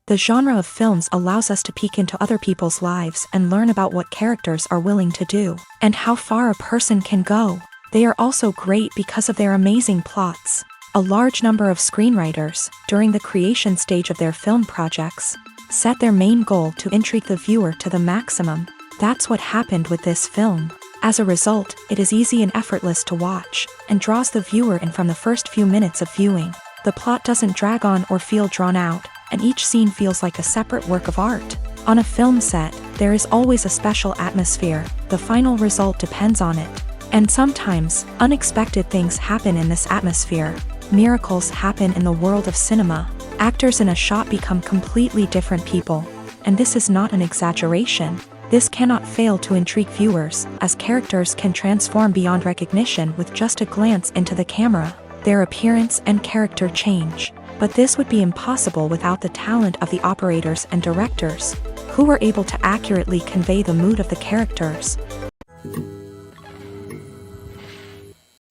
The genre of films allows us to peek into other people's lives and learn about what characters are willing to do, and how far a person can go. They are also great because of their amazing plots. A large number of screenwriters, during the creation stage of their film projects, set their main goal to intrigue the viewer to the maximum. That's what happened with this film. As a result, it is easy and effortless to watch, and draws the viewer in from the first few minutes of viewing. The plot doesn't drag on or feel drawn out, and each scene feels like a separate work of art. On a film set, there is always a special atmosphere. The final result depends on it. And sometimes, unexpected things happen in this atmosphere. Miracles happen in the world of cinema. Actors in a shot become completely different people. And this is not an exaggeration. This cannot fail to intrigue viewers, as characters can transform beyond recognition with just a glance into the camera. Their appearance and character change. But this would be impossible without the talent of the operators and directors, who were able to accurately convey the mood of the characters.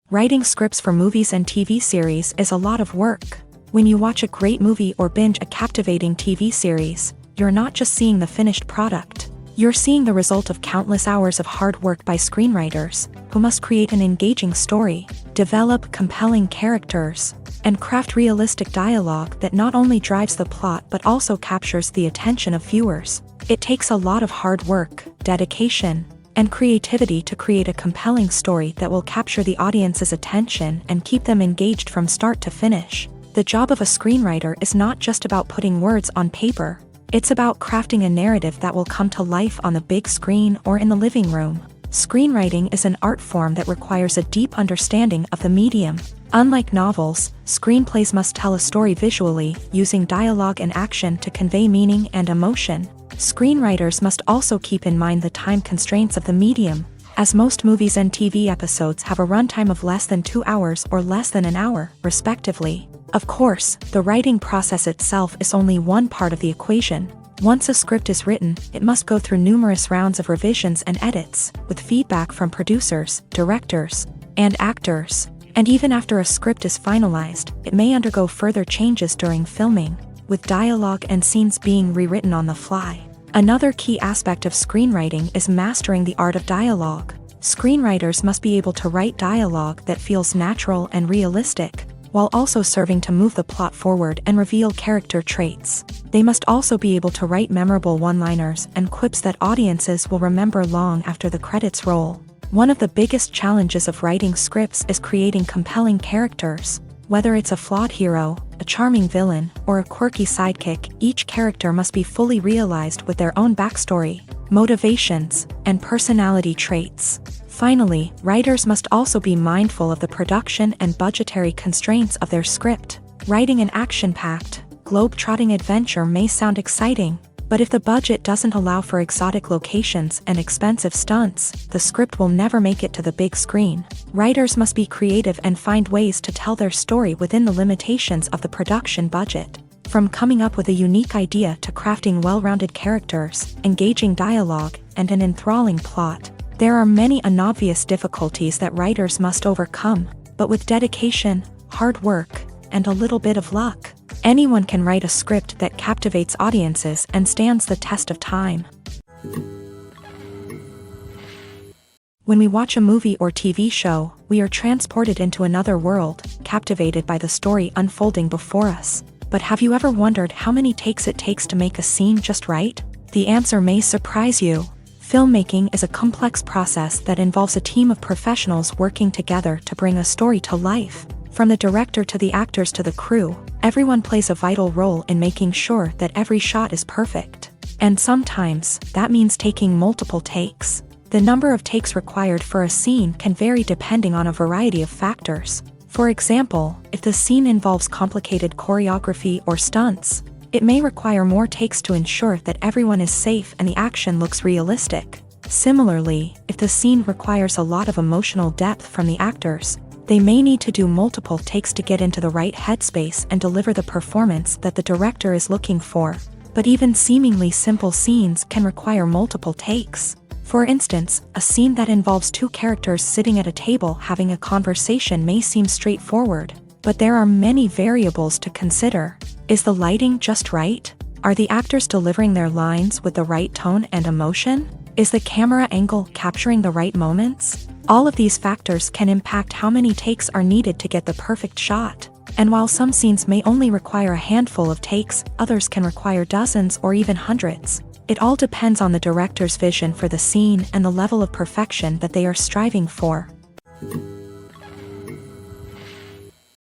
Writing scripts for movies and TV series is a lot of work. When you watch a great movie or binge a captivating TV series, you're not just seeing the finished product. You're seeing the result of countless hours of hard work by screenwriters, who must create an engaging story, develop compelling characters, and craft realistic dialogue that not only drives the plot but also captures the attention of viewers. It takes a lot of hard work, dedication, and creativity to create a compelling story that will capture the audience's attention and keep them engaged from start to finish. The job of a screenwriter is not just about putting words on paper. It's about crafting a narrative that will come to life on the big screen or in the living room. Screenwriting is an art form that requires a deep understanding of the medium. Unlike novels, screenplays must tell a story visually, using dialogue and action to convey meaning and emotion. Screenwriters must also keep in mind the time constraints of the medium, as most movies and TV episodes have a runtime of less than 2 hours or less than an hour, respectively. Of course, the writing process itself is only one part of the equation. Once a script is written, it must go through numerous rounds of revisions and edits, with feedback from producers, directors, and actors. And even after a script is finalized, it may undergo further changes during filming, with dialogue and scenes being rewritten on the fly. Another key aspect of screenwriting is mastering the art of dialogue. Screenwriters must be able to write dialogue that feels natural and realistic, while also serving to move the plot forward and reveal character traits. They must also be able to write memorable one-liners and quips that audiences will remember long after the credits roll. One of the biggest challenges of writing scripts is creating compelling characters. Whether it's a flawed hero, a charming villain, or a quirky sidekick, each character must be fully realized with their own backstory, motivations, and personality traits. Finally, writers must also be mindful of the production and budgetary constraints of their script. Writing an action-packed, globe-trotting adventure may sound exciting, but if the budget doesn't allow for exotic locations and expensive stunts, the script will never make it to the big screen. Writers must be creative and find ways to tell their story within the limitations of the production budget. From coming up with a unique idea to crafting well-rounded characters, engaging dialogue, and an enthralling plot, there are many unobvious difficulties that writers must overcome, but with dedication, hard work, and a little bit of luck, anyone can write a script that captivates audiences and stands the test of time. When we watch a movie or TV show, we are transported into another world, captivated by the story unfolding before us. But have you ever wondered how many takes it takes to make a scene just right? The answer may surprise you. Filmmaking is a complex process that involves a team of professionals working together to bring a story to life. From the director to the actors to the crew, everyone plays a vital role in making sure that every shot is perfect. And sometimes, that means taking multiple takes. The number of takes required for a scene can vary depending on a variety of factors. For example, if the scene involves complicated choreography or stunts, it may require more takes to ensure that everyone is safe and the action looks realistic. Similarly, if the scene requires a lot of emotional depth from the actors, they may need to do multiple takes to get into the right headspace and deliver the performance that the director is looking for. But even seemingly simple scenes can require multiple takes. For instance, a scene that involves two characters sitting at a table having a conversation may seem straightforward, but there are many variables to consider. Is the lighting just right? Are the actors delivering their lines with the right tone and emotion? Is the camera angle capturing the right moments? All of these factors can impact how many takes are needed to get the perfect shot. And while some scenes may only require a handful of takes, others can require dozens or even hundreds. It all depends on the director's vision for the scene and the level of perfection that they are striving for.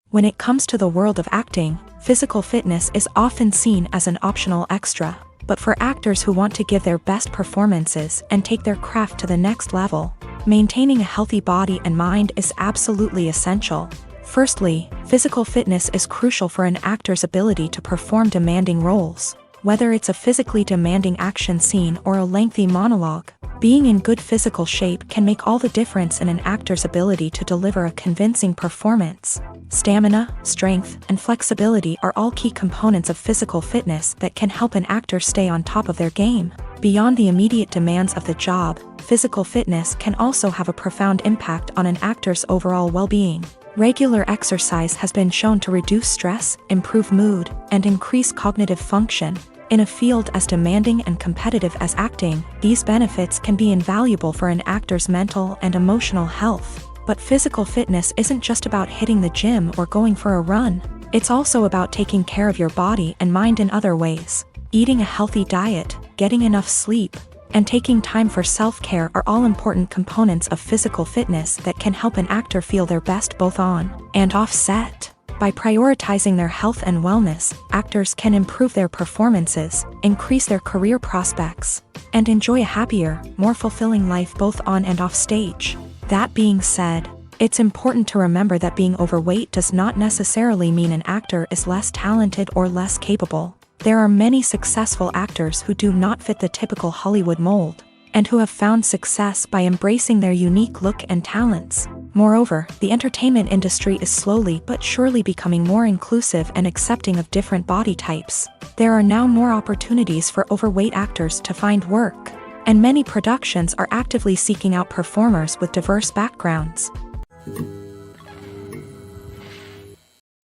When it comes to the world of acting, physical fitness is often seen as an optional extra. But for actors who want to give their best performances and take their craft to the next level, maintaining a healthy body and mind is absolutely essential. Firstly, physical fitness is crucial for an actor's ability to perform demanding roles. Whether it's a physically demanding action scene or a lengthy monologue, being in good physical shape can make all the difference in an actor's ability to deliver a convincing performance. Stamina, strength, and flexibility are all key components of physical fitness that can help an actor stay on top of their game. Beyond the immediate demands of the job, physical fitness can also have a profound impact on an actor's overall well-being. Regular exercise has been shown to reduce stress, improve mood, and increase cognitive function. In a field as demanding and competitive as acting, these benefits can be invaluable for an actor's mental and emotional health. But physical fitness isn't just about hitting the gym or going for a run. It's also about taking care of your body and mind in other ways. Eating a healthy diet, getting enough sleep, and taking time for self-care are all important components of physical fitness that can help an actor feel their best both on and off set. By prioritizing their health and wellness, actors can improve their performances, increase their career prospects, and enjoy a happier, more fulfilling life both on and off stage. That being said, it's important to remember that being overweight does not necessarily mean an actor is less talented or less capable. There are many successful actors who do not fit the typical Hollywood mold, and who have found success by embracing their unique look and talents. Moreover, the entertainment industry is slowly but surely becoming more inclusive and accepting of different body types. There are now more opportunities for overweight actors to find work, and many productions are actively seeking out performers with diverse backgrounds.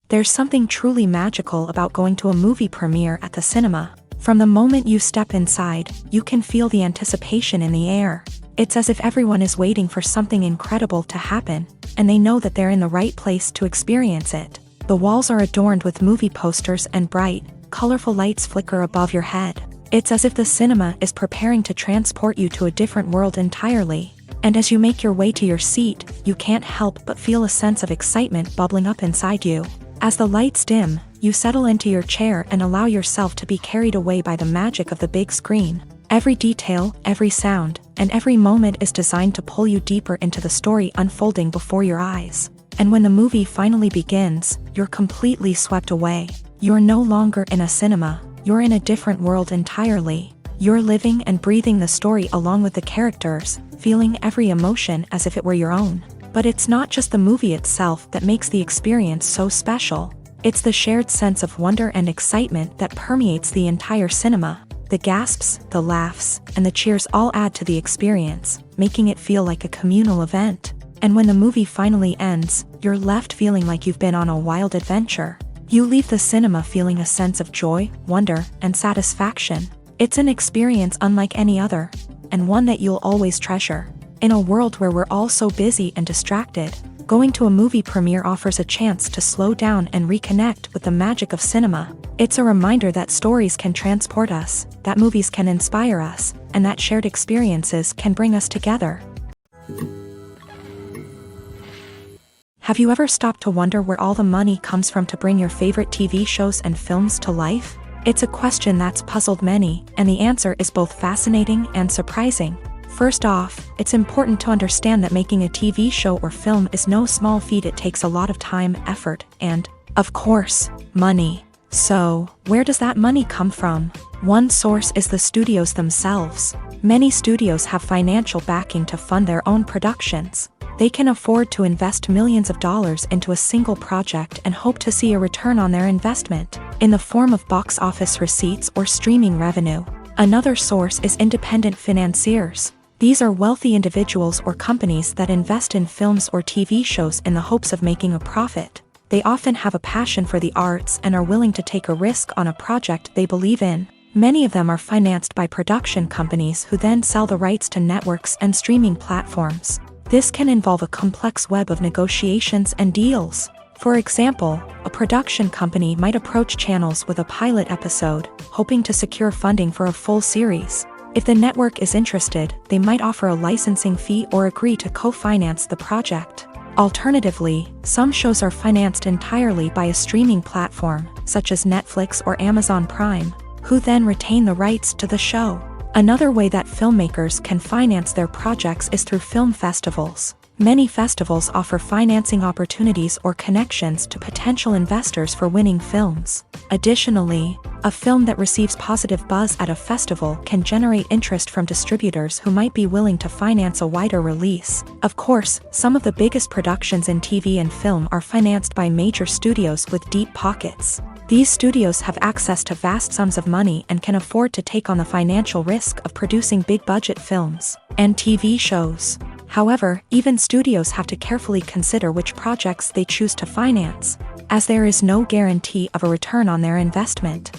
There's something truly magical about going to a movie premiere at the cinema. From the moment you step inside, you can feel the anticipation in the air. It's as if everyone is waiting for something incredible to happen, and they know that they're in the right place to experience it. The walls are adorned with movie posters and bright, colorful lights flicker above your head. It's as if the cinema is preparing to transport you to a different world entirely. And as you make your way to your seat, you can't help but feel a sense of excitement bubbling up inside you. As the lights dim, you settle into your chair and allow yourself to be carried away by the magic of the big screen. Every detail, every sound, and every moment is designed to pull you deeper into the story unfolding before your eyes. And when the movie finally begins, you're completely swept away. You're no longer in a cinema, you're in a different world entirely. You're living and breathing the story along with the characters, feeling every emotion as if it were your own. But it's not just the movie itself that makes the experience so special. It's the shared sense of wonder and excitement that permeates the entire cinema. The gasps, the laughs, and the cheers all add to the experience, making it feel like a communal event. And when the movie finally ends, you're left feeling like you've been on a wild adventure. You leave the cinema feeling a sense of joy, wonder, and satisfaction. It's an experience unlike any other, and one that you'll always treasure. In a world where we're all so busy and distracted, Going to a movie premiere offers a chance to slow down and reconnect with the magic of cinema. It's a reminder that stories can transport us, that movies can inspire us, and that shared experiences can bring us together. Have you ever stopped to wonder where all the money comes from to bring your favorite TV shows and films to life? It's a question that's puzzled many, and the answer is both fascinating and surprising. First off, it's important to understand that making a TV show or film is no small feat. It takes a lot of time, effort, and, of course, money. So, where does that money come from? One source is the studios themselves. Many studios have financial backing to fund their own productions. They can afford to invest millions of dollars into a single project and hope to see a return on their investment, in the form of box office receipts or streaming revenue. Another source is independent financiers. These are wealthy individuals or companies that invest in films or TV shows in the hopes of making a profit. They often have a passion for the arts and are willing to take a risk on a project they believe in. Many of them are financed by production companies who then sell the rights to networks and streaming platforms. This can involve a complex web of negotiations and deals. For example, a production company might approach channels with a pilot episode, hoping to secure funding for a full series. If the network is interested, they might offer a licensing fee or agree to co-finance the project. Alternatively, some shows are financed entirely by a streaming platform, such as Netflix or Amazon Prime, who then retain the rights to the show. Another way that filmmakers can finance their projects is through film festivals. Many festivals offer financing opportunities or connections to potential investors for winning films. Additionally, a film that receives positive buzz at a festival can generate interest from distributors who might be willing to finance a wider release. Of course, some of the biggest productions in TV and film are financed by major studios with deep pockets. These studios have access to vast sums of money and can afford to take on the financial risk of producing big-budget films and TV shows. However, even studios have to carefully consider which projects they choose to finance, as there is no guarantee of a return on their investment.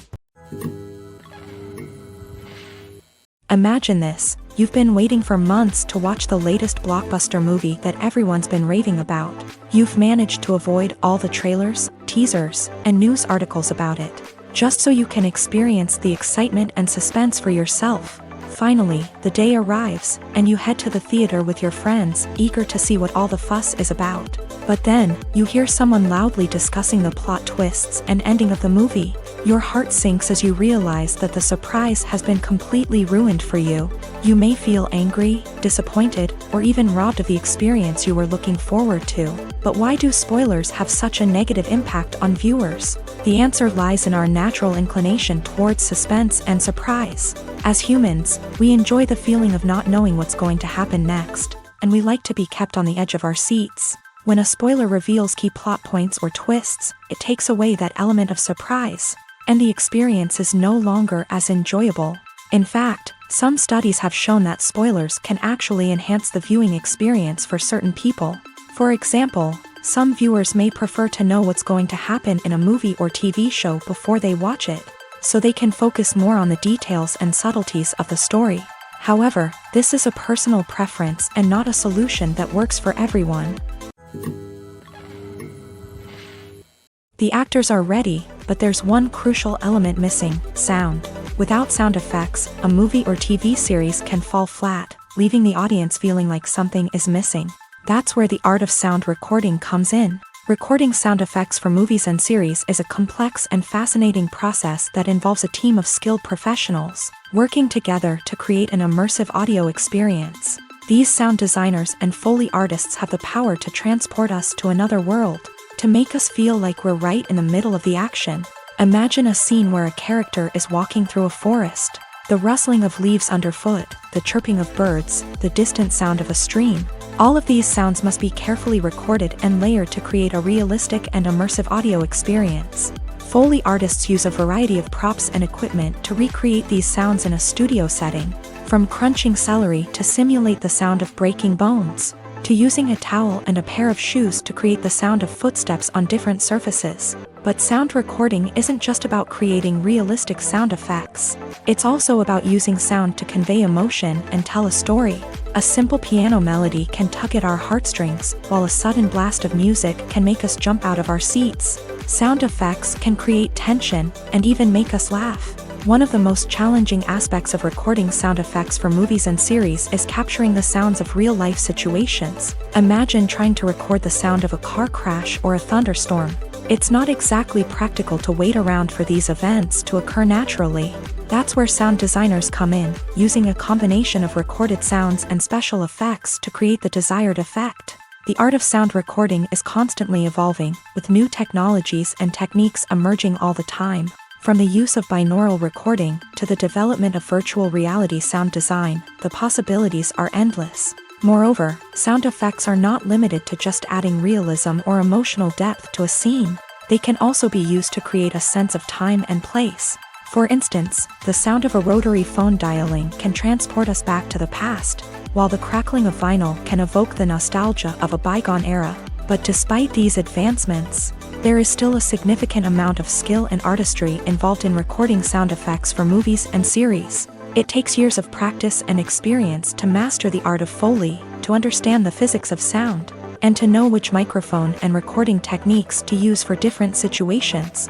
Imagine this: you've been waiting for months to watch the latest blockbuster movie that everyone's been raving about. You've managed to avoid all the trailers, teasers, and news articles about it, just so you can experience the excitement and suspense for yourself. Finally, the day arrives, and you head to the theater with your friends, eager to see what all the fuss is about. But then, you hear someone loudly discussing the plot twists and ending of the movie. Your heart sinks as you realize that the surprise has been completely ruined for you. You may feel angry, disappointed, or even robbed of the experience you were looking forward to. But why do spoilers have such a negative impact on viewers? The answer lies in our natural inclination towards suspense and surprise. As humans, we enjoy the feeling of not knowing what's going to happen next, and we like to be kept on the edge of our seats. When a spoiler reveals key plot points or twists, it takes away that element of surprise, and the experience is no longer as enjoyable. In fact, some studies have shown that spoilers can actually enhance the viewing experience for certain people. For example, some viewers may prefer to know what's going to happen in a movie or TV show before they watch it, so they can focus more on the details and subtleties of the story. However, this is a personal preference and not a solution that works for everyone. The actors are ready, but there's one crucial element missing: sound. Without sound effects, a movie or TV series can fall flat, leaving the audience feeling like something is missing. That's where the art of sound recording comes in. Recording sound effects for movies and series is a complex and fascinating process that involves a team of skilled professionals working together to create an immersive audio experience. These sound designers and Foley artists have the power to transport us to another world, to make us feel like we're right in the middle of the action. Imagine a scene where a character is walking through a forest. The rustling of leaves underfoot, the chirping of birds, the distant sound of a stream. All of these sounds must be carefully recorded and layered to create a realistic and immersive audio experience. Foley artists use a variety of props and equipment to recreate these sounds in a studio setting, from crunching celery to simulate the sound of breaking bones, to using a towel and a pair of shoes to create the sound of footsteps on different surfaces. But sound recording isn't just about creating realistic sound effects. It's also about using sound to convey emotion and tell a story. A simple piano melody can tug at our heartstrings, while a sudden blast of music can make us jump out of our seats. Sound effects can create tension and even make us laugh. One of the most challenging aspects of recording sound effects for movies and series is capturing the sounds of real-life situations. Imagine trying to record the sound of a car crash or a thunderstorm. It's not exactly practical to wait around for these events to occur naturally. That's where sound designers come in, using a combination of recorded sounds and special effects to create the desired effect. The art of sound recording is constantly evolving, with new technologies and techniques emerging all the time. From the use of binaural recording to the development of virtual reality sound design, the possibilities are endless. Moreover, sound effects are not limited to just adding realism or emotional depth to a scene. They can also be used to create a sense of time and place. For instance, the sound of a rotary phone dialing can transport us back to the past, while the crackling of vinyl can evoke the nostalgia of a bygone era. But despite these advancements, there is still a significant amount of skill and artistry involved in recording sound effects for movies and series. It takes years of practice and experience to master the art of Foley, to understand the physics of sound, and to know which microphone and recording techniques to use for different situations.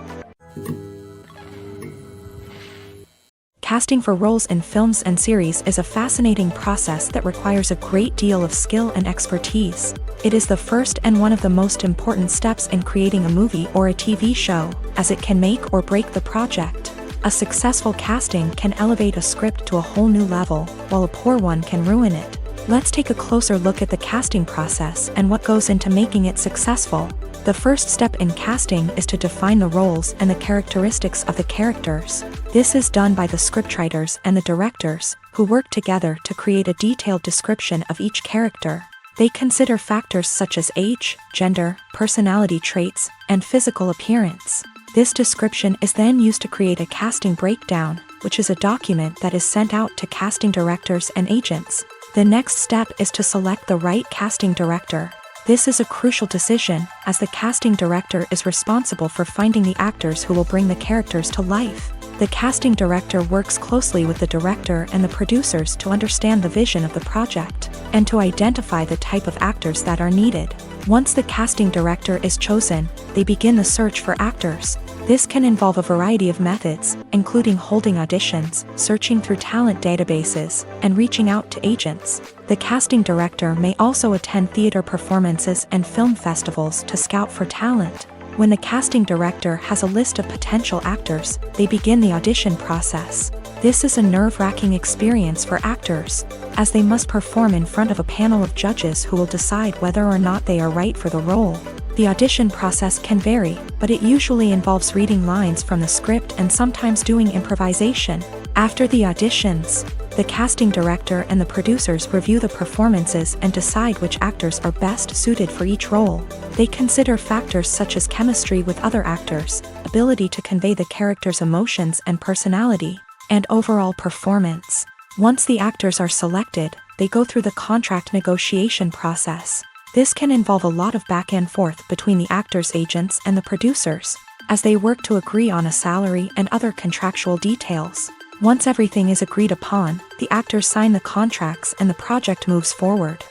Casting for roles in films and series is a fascinating process that requires a great deal of skill and expertise. It is the first and one of the most important steps in creating a movie or a TV show, as it can make or break the project. A successful casting can elevate a script to a whole new level, while a poor one can ruin it. Let's take a closer look at the casting process and what goes into making it successful. The first step in casting is to define the roles and the characteristics of the characters. This is done by the scriptwriters and the directors, who work together to create a detailed description of each character. They consider factors such as age, gender, personality traits, and physical appearance. This description is then used to create a casting breakdown, which is a document that is sent out to casting directors and agents. The next step is to select the right casting director. This is a crucial decision, as the casting director is responsible for finding the actors who will bring the characters to life. The casting director works closely with the director and the producers to understand the vision of the project, and to identify the type of actors that are needed. Once the casting director is chosen, they begin the search for actors. This can involve a variety of methods, including holding auditions, searching through talent databases, and reaching out to agents. The casting director may also attend theater performances and film festivals to scout for talent. When the casting director has a list of potential actors, they begin the audition process. This is a nerve-wracking experience for actors, as they must perform in front of a panel of judges who will decide whether or not they are right for the role. The audition process can vary, but it usually involves reading lines from the script and sometimes doing improvisation. After the auditions, the casting director and the producers review the performances and decide which actors are best suited for each role. They consider factors such as chemistry with other actors, ability to convey the character's emotions and personality, and overall performance. Once the actors are selected, they go through the contract negotiation process. This can involve a lot of back and forth between the actors' agents and the producers, as they work to agree on a salary and other contractual details. Once everything is agreed upon, the actors sign the contracts and the project moves forward.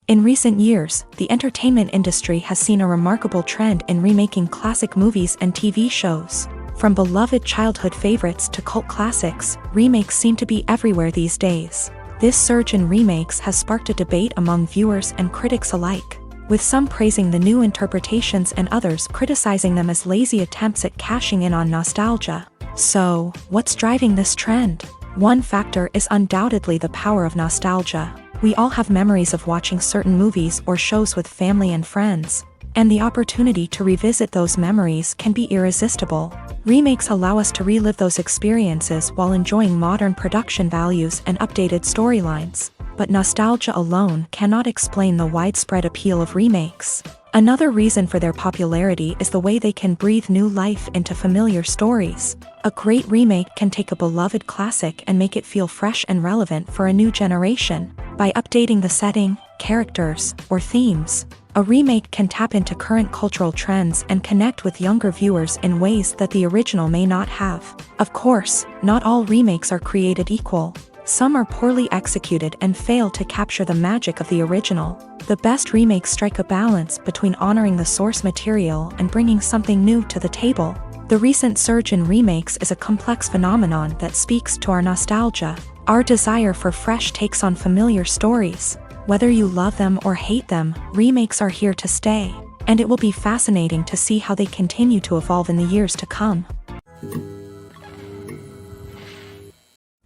In recent years, the entertainment industry has seen a remarkable trend in remaking classic movies and TV shows. From beloved childhood favorites to cult classics, remakes seem to be everywhere these days. This surge in remakes has sparked a debate among viewers and critics alike, with some praising the new interpretations and others criticizing them as lazy attempts at cashing in on nostalgia. So, what's driving this trend? One factor is undoubtedly the power of nostalgia. We all have memories of watching certain movies or shows with family and friends, and the opportunity to revisit those memories can be irresistible. Remakes allow us to relive those experiences while enjoying modern production values and updated storylines. But nostalgia alone cannot explain the widespread appeal of remakes. Another reason for their popularity is the way they can breathe new life into familiar stories. A great remake can take a beloved classic and make it feel fresh and relevant for a new generation. By updating the setting, characters, or themes, A remake can tap into current cultural trends and connect with younger viewers in ways that the original may not have. Of course, not all remakes are created equal. Some are poorly executed and fail to capture the magic of the original. The best remakes strike a balance between honoring the source material and bringing something new to the table. The recent surge in remakes is a complex phenomenon that speaks to our nostalgia, our desire for fresh takes on familiar stories. Whether you love them or hate them, remakes are here to stay, and it will be fascinating to see how they continue to evolve in the years to come.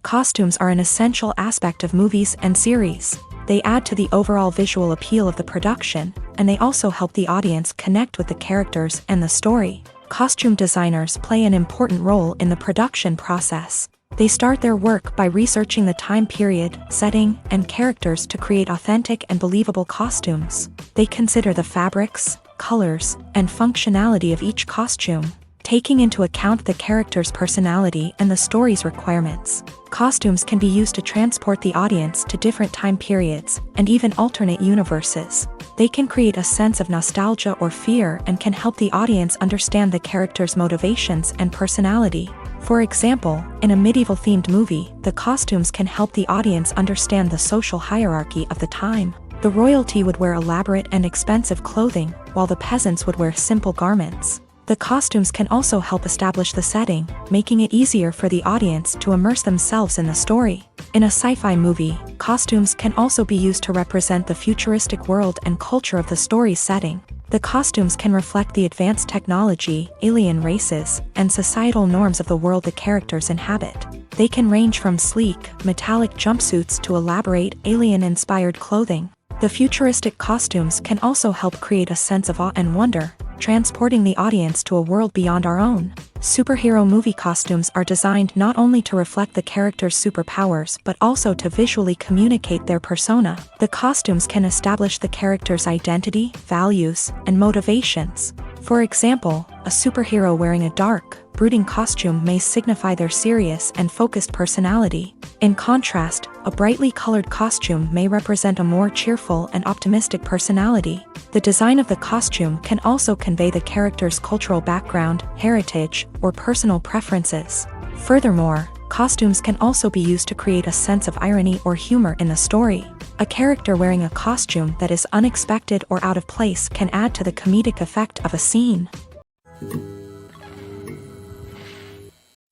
Costumes are an essential aspect of movies and series. They add to the overall visual appeal of the production, and they also help the audience connect with the characters and the story. Costume designers play an important role in the production process. They start their work by researching the time period, setting, and characters to create authentic and believable costumes. They consider the fabrics, colors, and functionality of each costume, taking into account the character's personality and the story's requirements. Costumes can be used to transport the audience to different time periods and even alternate universes. They can create a sense of nostalgia or fear and can help the audience understand the character's motivations and personality. For example, in a medieval-themed movie, the costumes can help the audience understand the social hierarchy of the time. The royalty would wear elaborate and expensive clothing, while the peasants would wear simple garments. The costumes can also help establish the setting, making it easier for the audience to immerse themselves in the story. In a sci-fi movie, costumes can also be used to represent the futuristic world and culture of the story's setting. The costumes can reflect the advanced technology, alien races, and societal norms of the world the characters inhabit. They can range from sleek, metallic jumpsuits to elaborate, alien-inspired clothing. The futuristic costumes can also help create a sense of awe and wonder, transporting the audience to a world beyond our own. Superhero movie costumes are designed not only to reflect the character's superpowers but also to visually communicate their persona. The costumes can establish the character's identity, values, and motivations. For example, a superhero wearing a dark, brooding costume may signify their serious and focused personality. In contrast, a brightly colored costume may represent a more cheerful and optimistic personality. The design of the costume can also convey the character's cultural background, heritage, or personal preferences. Furthermore, costumes can also be used to create a sense of irony or humor in the story. A character wearing a costume that is unexpected or out of place can add to the comedic effect of a scene.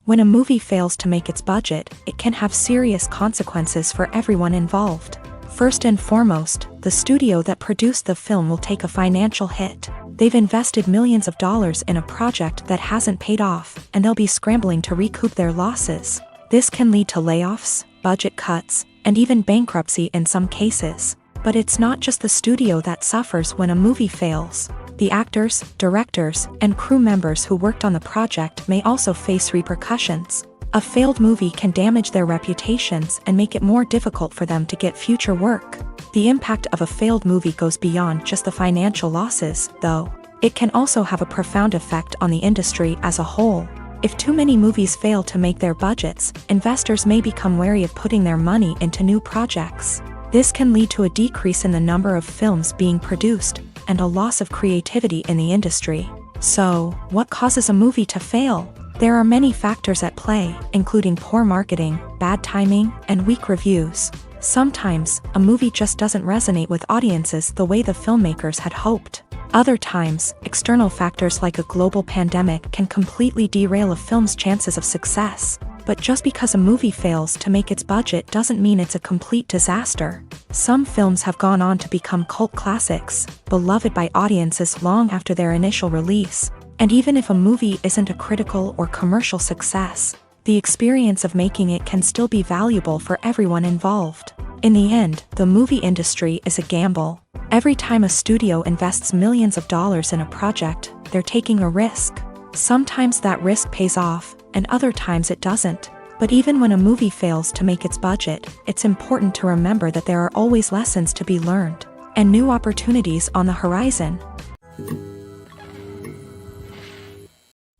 When a movie fails to make its budget, it can have serious consequences for everyone involved. First and foremost, the studio that produced the film will take a financial hit. They've invested millions of dollars in a project that hasn't paid off, and they'll be scrambling to recoup their losses. This can lead to layoffs, budget cuts, and even bankruptcy in some cases. But it's not just the studio that suffers when a movie fails. The actors, directors, and crew members who worked on the project may also face repercussions. A failed movie can damage their reputations and make it more difficult for them to get future work. The impact of a failed movie goes beyond just the financial losses, though. It can also have a profound effect on the industry as a whole. If too many movies fail to make their budgets, investors may become wary of putting their money into new projects. This can lead to a decrease in the number of films being produced, and a loss of creativity in the industry. So, what causes a movie to fail? There are many factors at play, including poor marketing, bad timing, and weak reviews. Sometimes, a movie just doesn't resonate with audiences the way the filmmakers had hoped. Other times, external factors like a global pandemic can completely derail a film's chances of success. But just because a movie fails to make its budget doesn't mean it's a complete disaster. Some films have gone on to become cult classics, beloved by audiences long after their initial release. And even if a movie isn't a critical or commercial success, the experience of making it can still be valuable for everyone involved. In the end, the movie industry is a gamble. Every time a studio invests millions of dollars in a project, they're taking a risk. Sometimes that risk pays off, and other times it doesn't. But even when a movie fails to make its budget, it's important to remember that there are always lessons to be learned, and new opportunities on the horizon.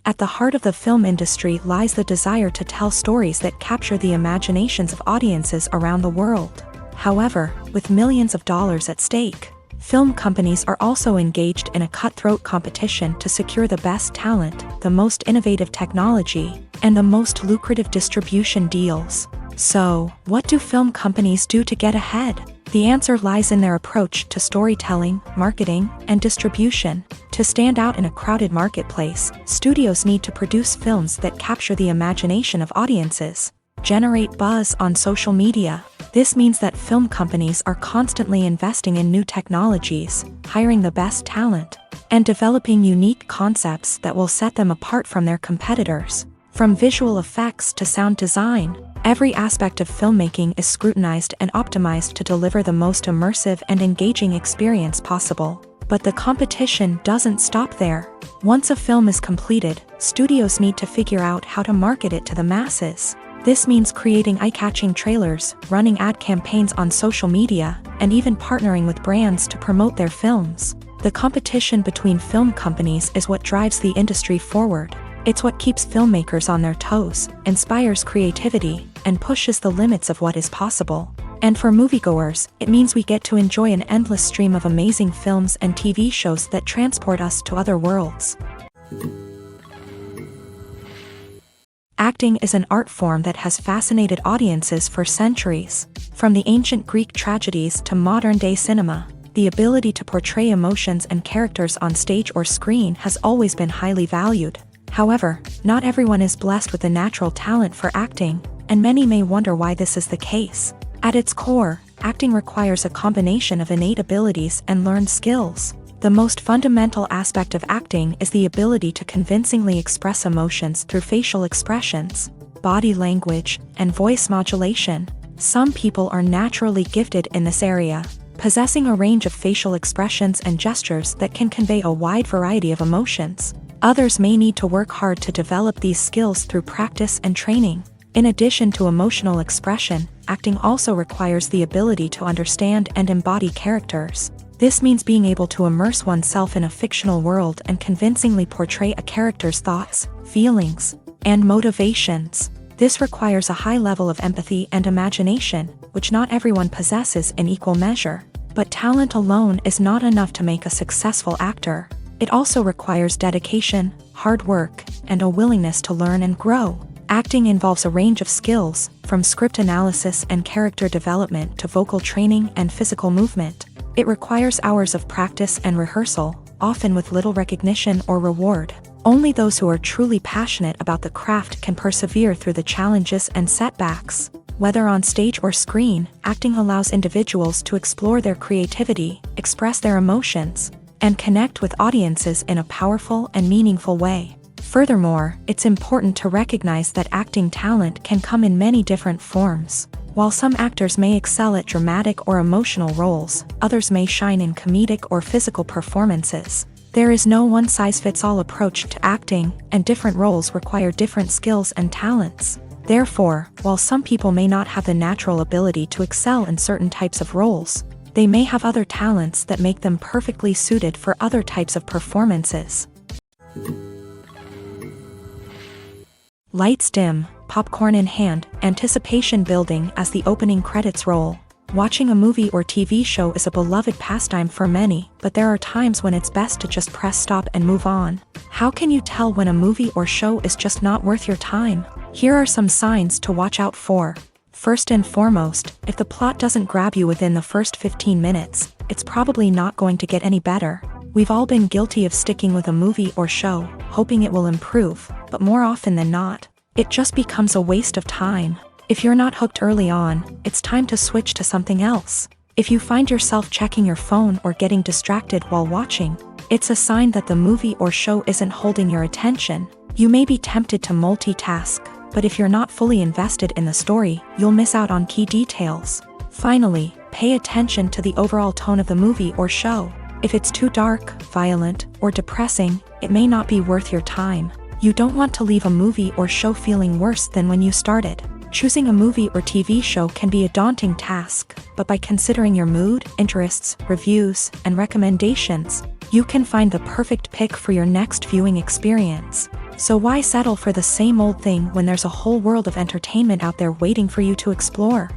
At the heart of the film industry lies the desire to tell stories that capture the imaginations of audiences around the world. However, with millions of dollars at stake, Film companies are also engaged in a cutthroat competition to secure the best talent, the most innovative technology, and the most lucrative distribution deals. So, what do film companies do to get ahead? The answer lies in their approach to storytelling, marketing, and distribution. To stand out in a crowded marketplace, studios need to produce films that capture the imagination of audiences, generate buzz on social media. This means that film companies are constantly investing in new technologies, hiring the best talent, and developing unique concepts that will set them apart from their competitors. From visual effects to sound design, every aspect of filmmaking is scrutinized and optimized to deliver the most immersive and engaging experience possible. But the competition doesn't stop there. Once a film is completed, studios need to figure out how to market it to the masses. This means creating eye-catching trailers, running ad campaigns on social media, and even partnering with brands to promote their films. The competition between film companies is what drives the industry forward. It's what keeps filmmakers on their toes, inspires creativity, and pushes the limits of what is possible. And for moviegoers, it means we get to enjoy an endless stream of amazing films and TV shows that transport us to other worlds. Acting is an art form that has fascinated audiences for centuries. From the ancient Greek tragedies to modern-day cinema, the ability to portray emotions and characters on stage or screen has always been highly valued. However, not everyone is blessed with a natural talent for acting, and many may wonder why this is the case. At its core, acting requires a combination of innate abilities and learned skills. The most fundamental aspect of acting is the ability to convincingly express emotions through facial expressions, body language, and voice modulation. Some people are naturally gifted in this area, possessing a range of facial expressions and gestures that can convey a wide variety of emotions. Others may need to work hard to develop these skills through practice and training. In addition to emotional expression, acting also requires the ability to understand and embody characters. This means being able to immerse oneself in a fictional world and convincingly portray a character's thoughts, feelings, and motivations. This requires a high level of empathy and imagination, which not everyone possesses in equal measure. But talent alone is not enough to make a successful actor. It also requires dedication, hard work, and a willingness to learn and grow. Acting involves a range of skills, from script analysis and character development to vocal training and physical movement. It requires hours of practice and rehearsal, often with little recognition or reward. Only those who are truly passionate about the craft can persevere through the challenges and setbacks. Whether on stage or screen, acting allows individuals to explore their creativity, express their emotions, and connect with audiences in a powerful and meaningful way. Furthermore, it's important to recognize that acting talent can come in many different forms. While some actors may excel at dramatic or emotional roles, others may shine in comedic or physical performances. There is no one-size-fits-all approach to acting, and different roles require different skills and talents. Therefore, while some people may not have the natural ability to excel in certain types of roles, they may have other talents that make them perfectly suited for other types of performances. Lights dim, popcorn in hand, anticipation building as the opening credits roll. Watching a movie or TV show is a beloved pastime for many, but there are times when it's best to just press stop and move on. How can you tell when a movie or show is just not worth your time? Here are some signs to watch out for. First and foremost, if the plot doesn't grab you within the first 15 minutes, it's probably not going to get any better. We've all been guilty of sticking with a movie or show, hoping it will improve, but more often than not, it just becomes a waste of time. If you're not hooked early on, it's time to switch to something else. If you find yourself checking your phone or getting distracted while watching, it's a sign that the movie or show isn't holding your attention. You may be tempted to multitask, but if you're not fully invested in the story, you'll miss out on key details. Finally, pay attention to the overall tone of the movie or show. If it's too dark, violent, or depressing, it may not be worth your time. You don't want to leave a movie or show feeling worse than when you started. Choosing a movie or TV show can be a daunting task, but by considering your mood, interests, reviews, and recommendations, you can find the perfect pick for your next viewing experience. So why settle for the same old thing when there's a whole world of entertainment out there waiting for you to explore?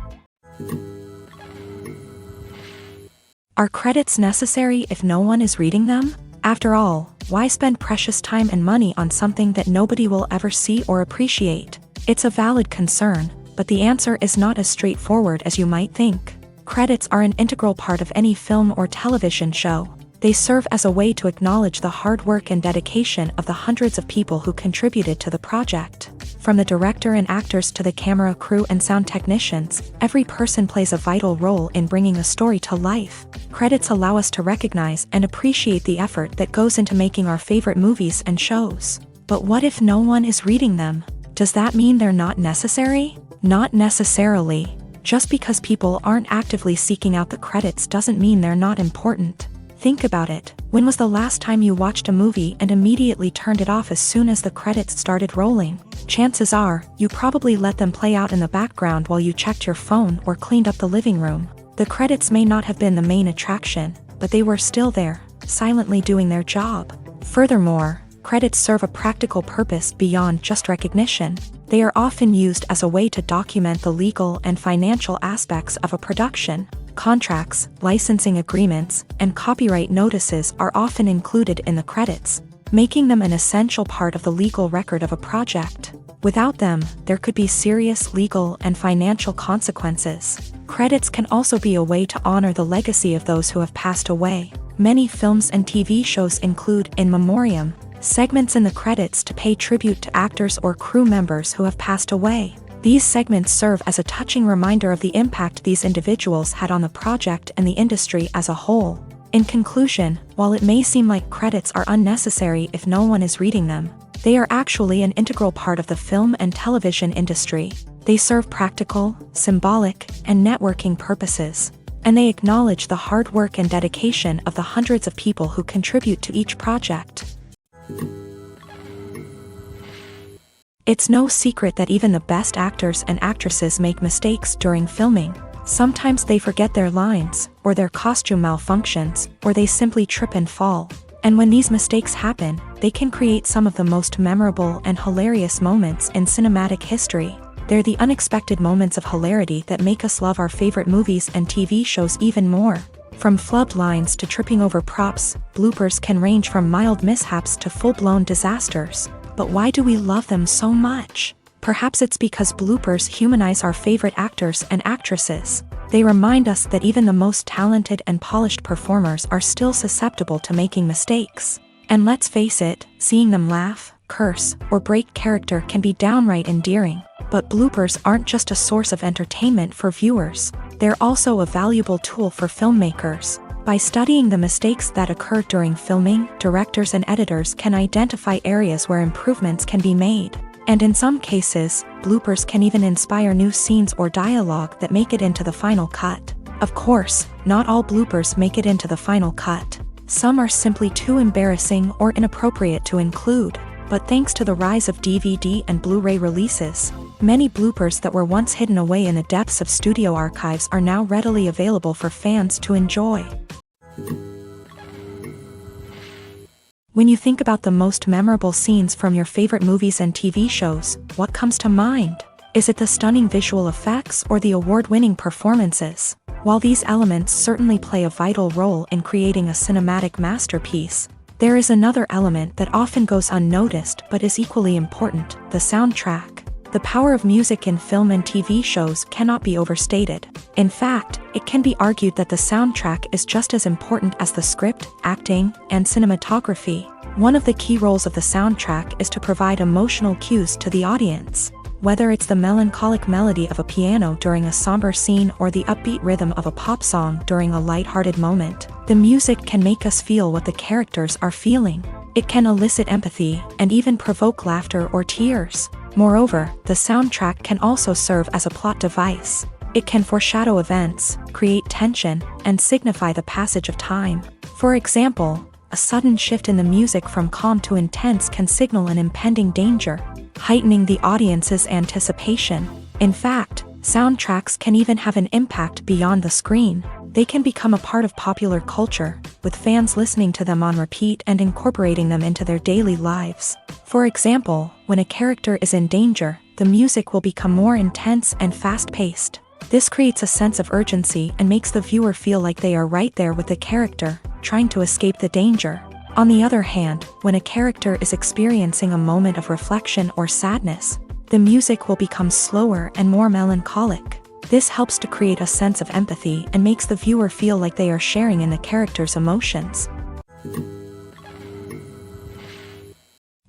Are credits necessary if no one is reading them? After all, why spend precious time and money on something that nobody will ever see or appreciate? It's a valid concern, but the answer is not as straightforward as you might think. Credits are an integral part of any film or television show. They serve as a way to acknowledge the hard work and dedication of the hundreds of people who contributed to the project. From the director and actors to the camera crew and sound technicians, every person plays a vital role in bringing a story to life. Credits allow us to recognize and appreciate the effort that goes into making our favorite movies and shows. But what if no one is reading them? Does that mean they're not necessary? Not necessarily. Just because people aren't actively seeking out the credits doesn't mean they're not important. Think about it. When was the last time you watched a movie and immediately turned it off as soon as the credits started rolling? Chances are, you probably let them play out in the background while you checked your phone or cleaned up the living room. The credits may not have been the main attraction, but they were still there, silently doing their job. Furthermore, credits serve a practical purpose beyond just recognition. They are often used as a way to document the legal and financial aspects of a production. Contracts, licensing agreements, and copyright notices are often included in the credits, making them an essential part of the legal record of a project. Without them, there could be serious legal and financial consequences. Credits can also be a way to honor the legacy of those who have passed away. Many films and TV shows include in memoriam segments in the credits to pay tribute to actors or crew members who have passed away. These segments serve as a touching reminder of the impact these individuals had on the project and the industry as a whole. In conclusion, while it may seem like credits are unnecessary if no one is reading them, they are actually an integral part of the film and television industry. They serve practical, symbolic, and networking purposes, and they acknowledge the hard work and dedication of the hundreds of people who contribute to each project. It's no secret that even the best actors and actresses make mistakes during filming. Sometimes they forget their lines, or their costume malfunctions, or they simply trip and fall. And when these mistakes happen, they can create some of the most memorable and hilarious moments in cinematic history. They're the unexpected moments of hilarity that make us love our favorite movies and TV shows even more. From flubbed lines to tripping over props, bloopers can range from mild mishaps to full-blown disasters. But why do we love them so much? Perhaps it's because bloopers humanize our favorite actors and actresses. They remind us that even the most talented and polished performers are still susceptible to making mistakes. And let's face it, seeing them laugh, curse, or break character can be downright endearing. But bloopers aren't just a source of entertainment for viewers. They're also a valuable tool for filmmakers. By studying the mistakes that occur during filming, directors and editors can identify areas where improvements can be made. And in some cases, bloopers can even inspire new scenes or dialogue that make it into the final cut. Of course, not all bloopers make it into the final cut. Some are simply too embarrassing or inappropriate to include. But thanks to the rise of DVD and Blu-ray releases, many bloopers that were once hidden away in the depths of studio archives are now readily available for fans to enjoy. When you think about the most memorable scenes from your favorite movies and TV shows, what comes to mind? Is it the stunning visual effects or the award-winning performances? While these elements certainly play a vital role in creating a cinematic masterpiece, there is another element that often goes unnoticed but is equally important: the soundtrack. The power of music in film and TV shows cannot be overstated. In fact, it can be argued that the soundtrack is just as important as the script, acting, and cinematography. One of the key roles of the soundtrack is to provide emotional cues to the audience. Whether it's the melancholic melody of a piano during a somber scene or the upbeat rhythm of a pop song during a lighthearted moment, the music can make us feel what the characters are feeling. It can elicit empathy and even provoke laughter or tears. Moreover, the soundtrack can also serve as a plot device. It can foreshadow events, create tension, and signify the passage of time. For example, a sudden shift in the music from calm to intense can signal an impending danger, heightening the audience's anticipation. In fact, soundtracks can even have an impact beyond the screen. They can become a part of popular culture, with fans listening to them on repeat and incorporating them into their daily lives. For example, when a character is in danger, the music will become more intense and fast-paced. This creates a sense of urgency and makes the viewer feel like they are right there with the character, trying to escape the danger. On the other hand, when a character is experiencing a moment of reflection or sadness, the music will become slower and more melancholic. This helps to create a sense of empathy and makes the viewer feel like they are sharing in the character's emotions.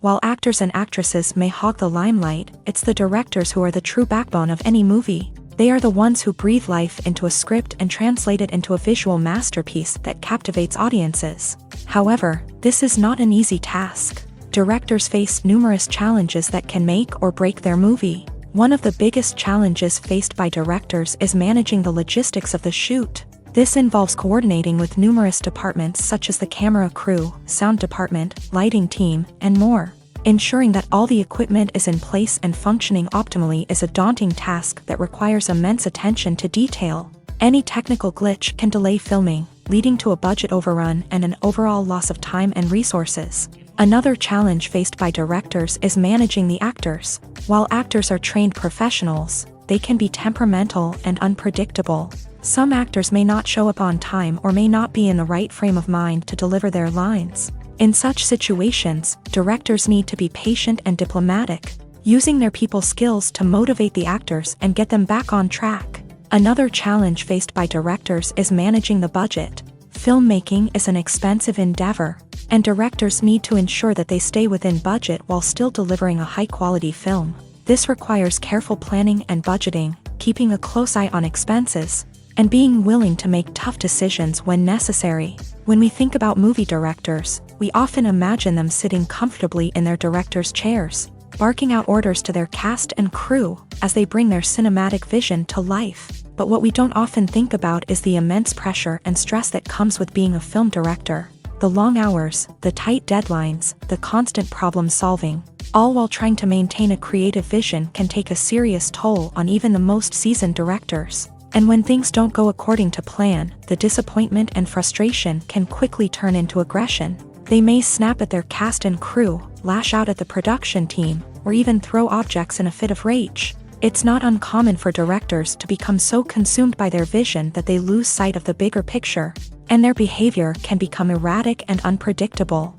While actors and actresses may hog the limelight, it's the directors who are the true backbone of any movie. They are the ones who breathe life into a script and translate it into a visual masterpiece that captivates audiences. However, this is not an easy task. Directors face numerous challenges that can make or break their movie. One of the biggest challenges faced by directors is managing the logistics of the shoot. This involves coordinating with numerous departments such as the camera crew, sound department, lighting team, and more. Ensuring that all the equipment is in place and functioning optimally is a daunting task that requires immense attention to detail. Any technical glitch can delay filming, leading to a budget overrun and an overall loss of time and resources. Another challenge faced by directors is managing the actors. While actors are trained professionals, they can be temperamental and unpredictable. Some actors may not show up on time or may not be in the right frame of mind to deliver their lines. In such situations, directors need to be patient and diplomatic, using their people skills to motivate the actors and get them back on track. Another challenge faced by directors is managing the budget. Filmmaking is an expensive endeavor, and directors need to ensure that they stay within budget while still delivering a high-quality film. This requires careful planning and budgeting, keeping a close eye on expenses, and being willing to make tough decisions when necessary. When we think about movie directors, we often imagine them sitting comfortably in their director's chairs, barking out orders to their cast and crew as they bring their cinematic vision to life. But what we don't often think about is the immense pressure and stress that comes with being a film director. The long hours, the tight deadlines, the constant problem solving, all while trying to maintain a creative vision can take a serious toll on even the most seasoned directors. And when things don't go according to plan, the disappointment and frustration can quickly turn into aggression. They may snap at their cast and crew, lash out at the production team, or even throw objects in a fit of rage. It's not uncommon for directors to become so consumed by their vision that they lose sight of the bigger picture, and their behavior can become erratic and unpredictable.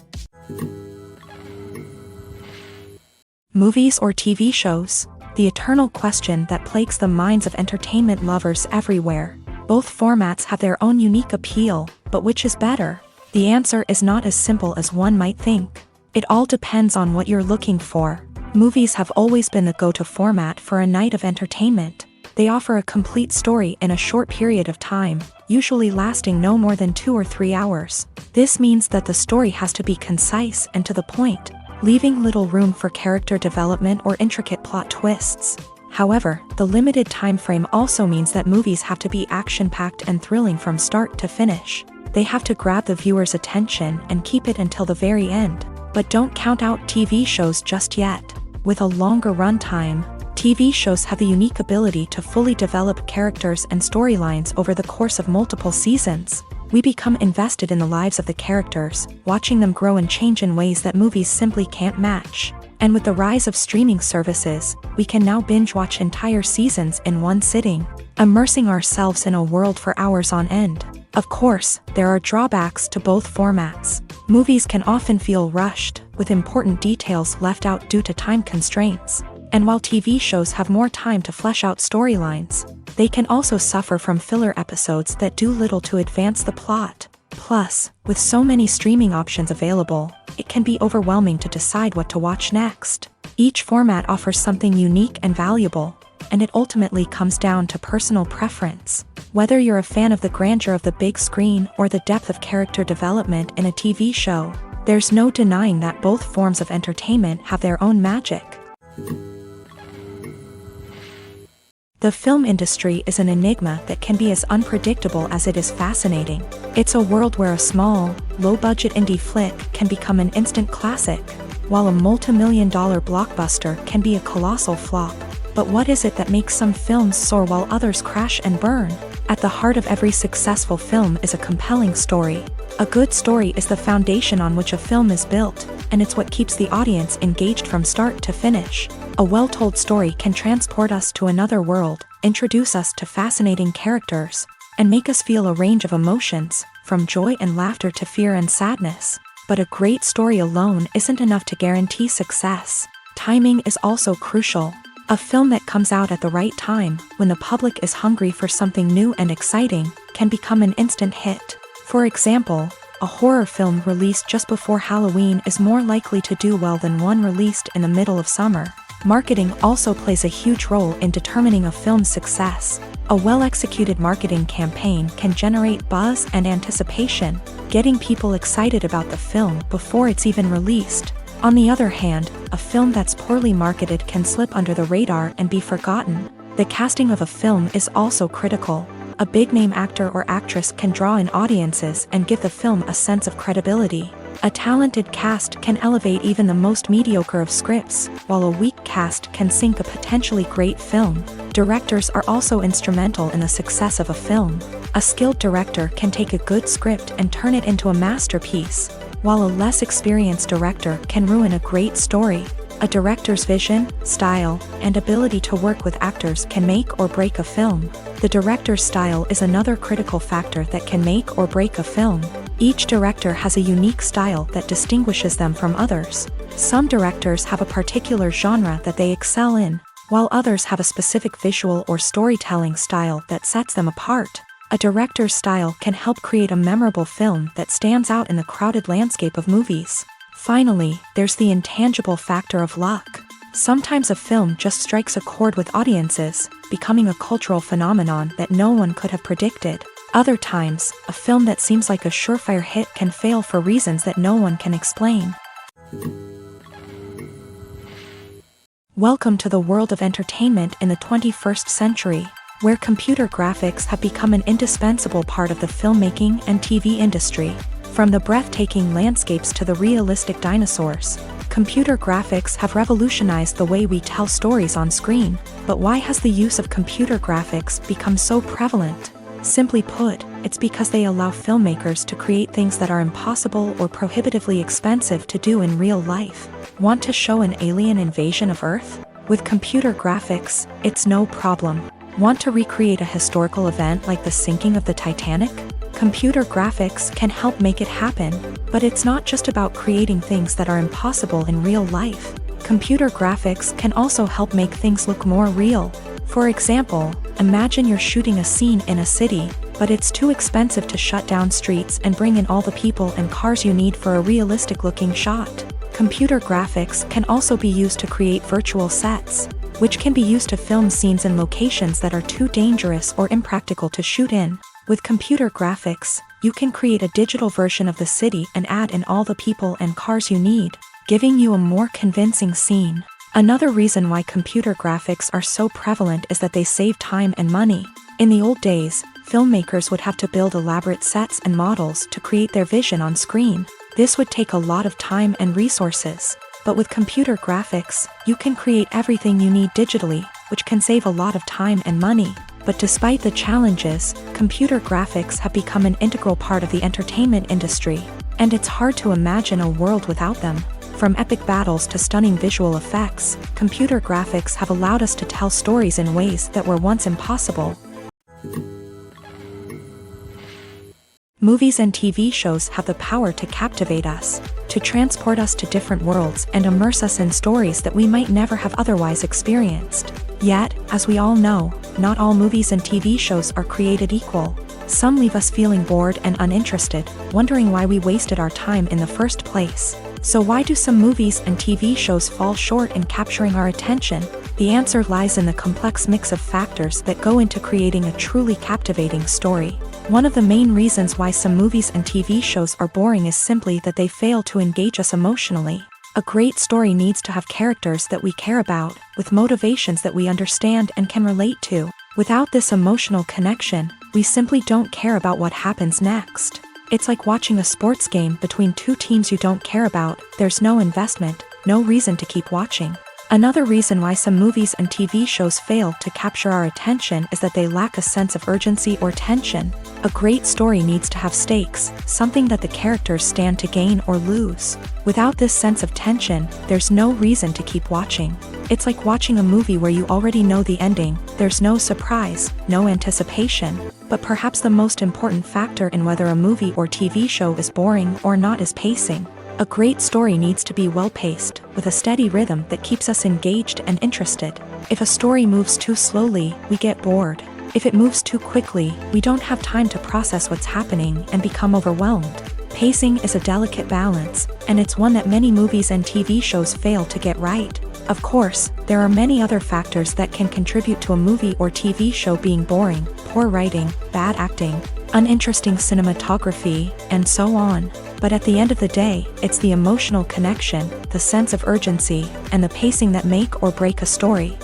Movies or TV shows? The eternal question that plagues the minds of entertainment lovers everywhere. Both formats have their own unique appeal, but which is better? The answer is not as simple as one might think. It all depends on what you're looking for. Movies have always been the go-to format for a night of entertainment. They offer a complete story in a short period of time, usually lasting no more than 2 or 3 hours. This means that the story has to be concise and to the point, leaving little room for character development or intricate plot twists. However, the limited time frame also means that movies have to be action-packed and thrilling from start to finish. They have to grab the viewer's attention and keep it until the very end. But don't count out TV shows just yet. With a longer runtime, TV shows have the unique ability to fully develop characters and storylines over the course of multiple seasons. We become invested in the lives of the characters, watching them grow and change in ways that movies simply can't match. And with the rise of streaming services, we can now binge-watch entire seasons in one sitting, immersing ourselves in a world for hours on end. Of course, there are drawbacks to both formats. Movies can often feel rushed, with important details left out due to time constraints. And while TV shows have more time to flesh out storylines, they can also suffer from filler episodes that do little to advance the plot. Plus, with so many streaming options available, it can be overwhelming to decide what to watch next. Each format offers something unique and valuable, and it ultimately comes down to personal preference. Whether you're a fan of the grandeur of the big screen or the depth of character development in a TV show, there's no denying that both forms of entertainment have their own magic. The film industry is an enigma that can be as unpredictable as it is fascinating. It's a world where a small, low-budget indie flick can become an instant classic, while a multi-million-dollar blockbuster can be a colossal flop. But what is it that makes some films soar while others crash and burn? At the heart of every successful film is a compelling story. A good story is the foundation on which a film is built, and it's what keeps the audience engaged from start to finish. A well-told story can transport us to another world, introduce us to fascinating characters, and make us feel a range of emotions, from joy and laughter to fear and sadness. But a great story alone isn't enough to guarantee success. Timing is also crucial. A film that comes out at the right time, when the public is hungry for something new and exciting, can become an instant hit. For example, a horror film released just before Halloween is more likely to do well than one released in the middle of summer. Marketing also plays a huge role in determining a film's success. A well-executed marketing campaign can generate buzz and anticipation, getting people excited about the film before it's even released. On the other hand, a film that's poorly marketed can slip under the radar and be forgotten. The casting of a film is also critical. A big-name actor or actress can draw in audiences and give the film a sense of credibility. A talented cast can elevate even the most mediocre of scripts, while a weak cast can sink a potentially great film. Directors are also instrumental in the success of a film. A skilled director can take a good script and turn it into a masterpiece, while a less experienced director can ruin a great story. A director's vision, style, and ability to work with actors can make or break a film. The director's style is another critical factor that can make or break a film. Each director has a unique style that distinguishes them from others. Some directors have a particular genre that they excel in, while others have a specific visual or storytelling style that sets them apart. A director's style can help create a memorable film that stands out in the crowded landscape of movies. Finally, there's the intangible factor of luck. Sometimes a film just strikes a chord with audiences, becoming a cultural phenomenon that no one could have predicted. Other times, a film that seems like a surefire hit can fail for reasons that no one can explain. Welcome to the world of entertainment in the 21st century, where computer graphics have become an indispensable part of the filmmaking and TV industry. From the breathtaking landscapes to the realistic dinosaurs, computer graphics have revolutionized the way we tell stories on screen. But why has the use of computer graphics become so prevalent? Simply put, it's because they allow filmmakers to create things that are impossible or prohibitively expensive to do in real life. Want to show an alien invasion of Earth? With computer graphics, it's no problem. Want to recreate a historical event like the sinking of the Titanic? Computer graphics can help make it happen, but it's not just about creating things that are impossible in real life. Computer graphics can also help make things look more real. For example, imagine you're shooting a scene in a city, but it's too expensive to shut down streets and bring in all the people and cars you need for a realistic-looking shot. Computer graphics can also be used to create virtual sets, which can be used to film scenes in locations that are too dangerous or impractical to shoot in. With computer graphics, you can create a digital version of the city and add in all the people and cars you need, giving you a more convincing scene. Another reason why computer graphics are so prevalent is that they save time and money. In the old days, filmmakers would have to build elaborate sets and models to create their vision on screen. This would take a lot of time and resources. But with computer graphics, you can create everything you need digitally, which can save a lot of time and money. But despite the challenges, computer graphics have become an integral part of the entertainment industry, and it's hard to imagine a world without them. From epic battles to stunning visual effects, computer graphics have allowed us to tell stories in ways that were once impossible. Movies and TV shows have the power to captivate us, to transport us to different worlds and immerse us in stories that we might never have otherwise experienced. Yet, as we all know, not all movies and TV shows are created equal. Some leave us feeling bored and uninterested, wondering why we wasted our time in the first place. So why do some movies and TV shows fall short in capturing our attention? The answer lies in the complex mix of factors that go into creating a truly captivating story. One of the main reasons why some movies and TV shows are boring is simply that they fail to engage us emotionally. A great story needs to have characters that we care about, with motivations that we understand and can relate to. Without this emotional connection, we simply don't care about what happens next. It's like watching a sports game between two teams you don't care about. There's no investment, no reason to keep watching. Another reason why some movies and TV shows fail to capture our attention is that they lack a sense of urgency or tension. A great story needs to have stakes, something that the characters stand to gain or lose. Without this sense of tension, there's no reason to keep watching. It's like watching a movie where you already know the ending. There's no surprise, no anticipation. But perhaps the most important factor in whether a movie or TV show is boring or not is pacing. A great story needs to be well-paced, with a steady rhythm that keeps us engaged and interested. If a story moves too slowly, we get bored. If it moves too quickly, we don't have time to process what's happening and become overwhelmed. Pacing is a delicate balance, and it's one that many movies and TV shows fail to get right. Of course, there are many other factors that can contribute to a movie or TV show being boring: poor writing, bad acting, uninteresting cinematography, and so on. But at the end of the day, it's the emotional connection, the sense of urgency, and the pacing that make or break a story.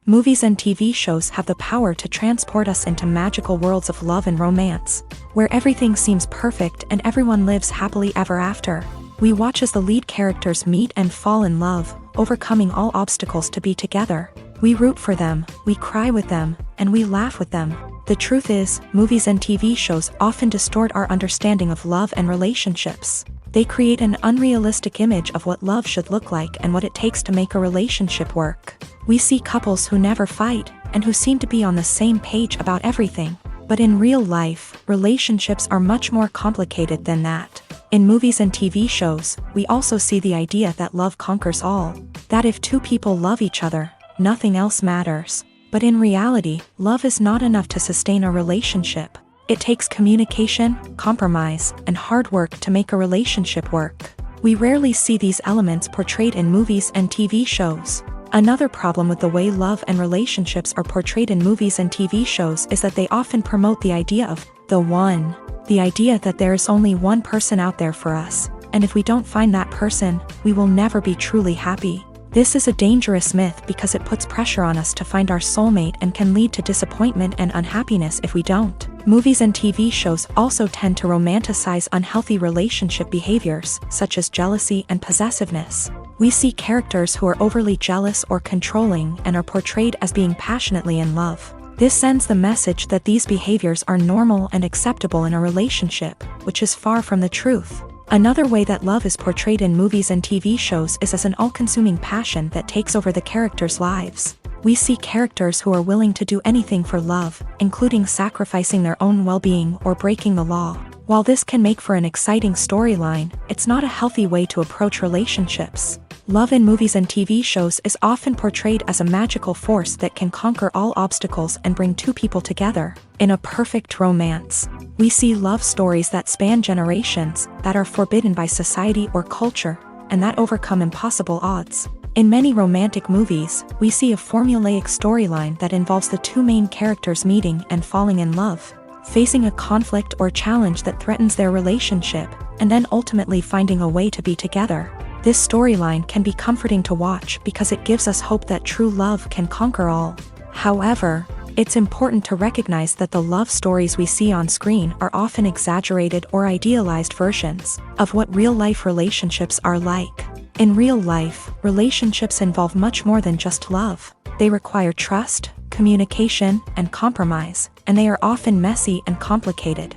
Movies and TV shows have the power to transport us into magical worlds of love and romance, where everything seems perfect and everyone lives happily ever after. We watch as the lead characters meet and fall in love, overcoming all obstacles to be together. We root for them, we cry with them, and we laugh with them. The truth is, movies and TV shows often distort our understanding of love and relationships. They create an unrealistic image of what love should look like and what it takes to make a relationship work. We see couples who never fight, and who seem to be on the same page about everything. But in real life, relationships are much more complicated than that. In movies and TV shows, we also see the idea that love conquers all. That if two people love each other, nothing else matters. But in reality, love is not enough to sustain a relationship. It takes communication, compromise, and hard work to make a relationship work. We rarely see these elements portrayed in movies and TV shows. Another problem with the way love and relationships are portrayed in movies and TV shows is that they often promote the idea of the one. The idea that there is only one person out there for us, and if we don't find that person, we will never be truly happy. This is a dangerous myth because it puts pressure on us to find our soulmate and can lead to disappointment and unhappiness if we don't. Movies and TV shows also tend to romanticize unhealthy relationship behaviors, such as jealousy and possessiveness. We see characters who are overly jealous or controlling and are portrayed as being passionately in love. This sends the message that these behaviors are normal and acceptable in a relationship, which is far from the truth. Another way that love is portrayed in movies and TV shows is as an all-consuming passion that takes over the characters' lives. We see characters who are willing to do anything for love, including sacrificing their own well-being or breaking the law. While this can make for an exciting storyline, it's not a healthy way to approach relationships. Love in movies and TV shows is often portrayed as a magical force that can conquer all obstacles and bring two people together. In a perfect romance, we see love stories that span generations, that are forbidden by society or culture, and that overcome impossible odds. In many romantic movies, we see a formulaic storyline that involves the two main characters meeting and falling in love, facing a conflict or challenge that threatens their relationship, and then ultimately finding a way to be together. This storyline can be comforting to watch because it gives us hope that true love can conquer all. However, it's important to recognize that the love stories we see on screen are often exaggerated or idealized versions of what real-life relationships are like. In real life, relationships involve much more than just love. They require trust, communication, and compromise, and they are often messy and complicated.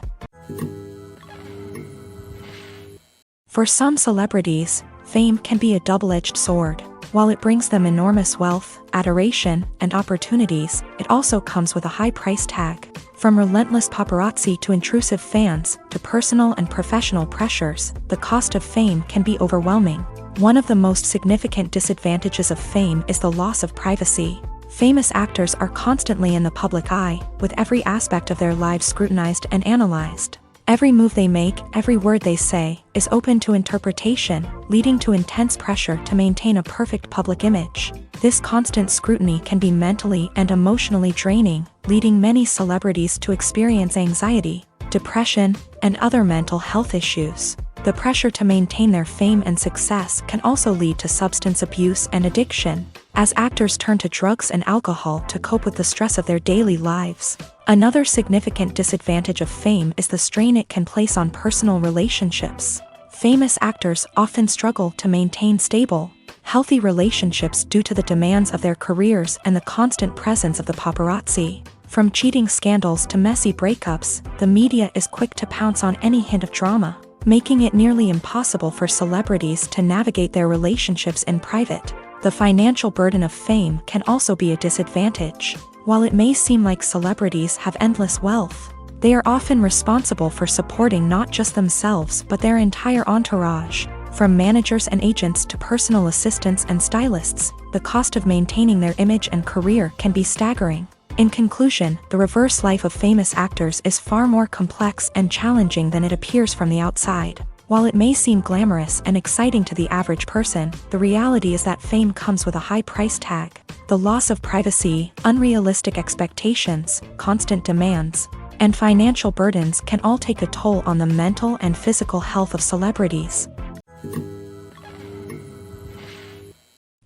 For some celebrities, fame can be a double-edged sword. While it brings them enormous wealth, adoration, and opportunities, it also comes with a high price tag. From relentless paparazzi to intrusive fans, to personal and professional pressures, the cost of fame can be overwhelming. One of the most significant disadvantages of fame is the loss of privacy. Famous actors are constantly in the public eye, with every aspect of their lives scrutinized and analyzed. Every move they make, every word they say, is open to interpretation, leading to intense pressure to maintain a perfect public image. This constant scrutiny can be mentally and emotionally draining, leading many celebrities to experience anxiety, depression, and other mental health issues. The pressure to maintain their fame and success can also lead to substance abuse and addiction, as actors turn to drugs and alcohol to cope with the stress of their daily lives. Another significant disadvantage of fame is the strain it can place on personal relationships. Famous actors often struggle to maintain stable, healthy relationships due to the demands of their careers and the constant presence of the paparazzi. From cheating scandals to messy breakups, the media is quick to pounce on any hint of drama. making it nearly impossible for celebrities to navigate their relationships in private. The financial burden of fame can also be a disadvantage. While it may seem like celebrities have endless wealth, they are often responsible for supporting not just themselves but their entire entourage. From managers and agents to personal assistants and stylists, the cost of maintaining their image and career can be staggering. In conclusion, the reverse life of famous actors is far more complex and challenging than it appears from the outside. While it may seem glamorous and exciting to the average person, the reality is that fame comes with a high price tag. The loss of privacy, unrealistic expectations, constant demands, and financial burdens can all take a toll on the mental and physical health of celebrities.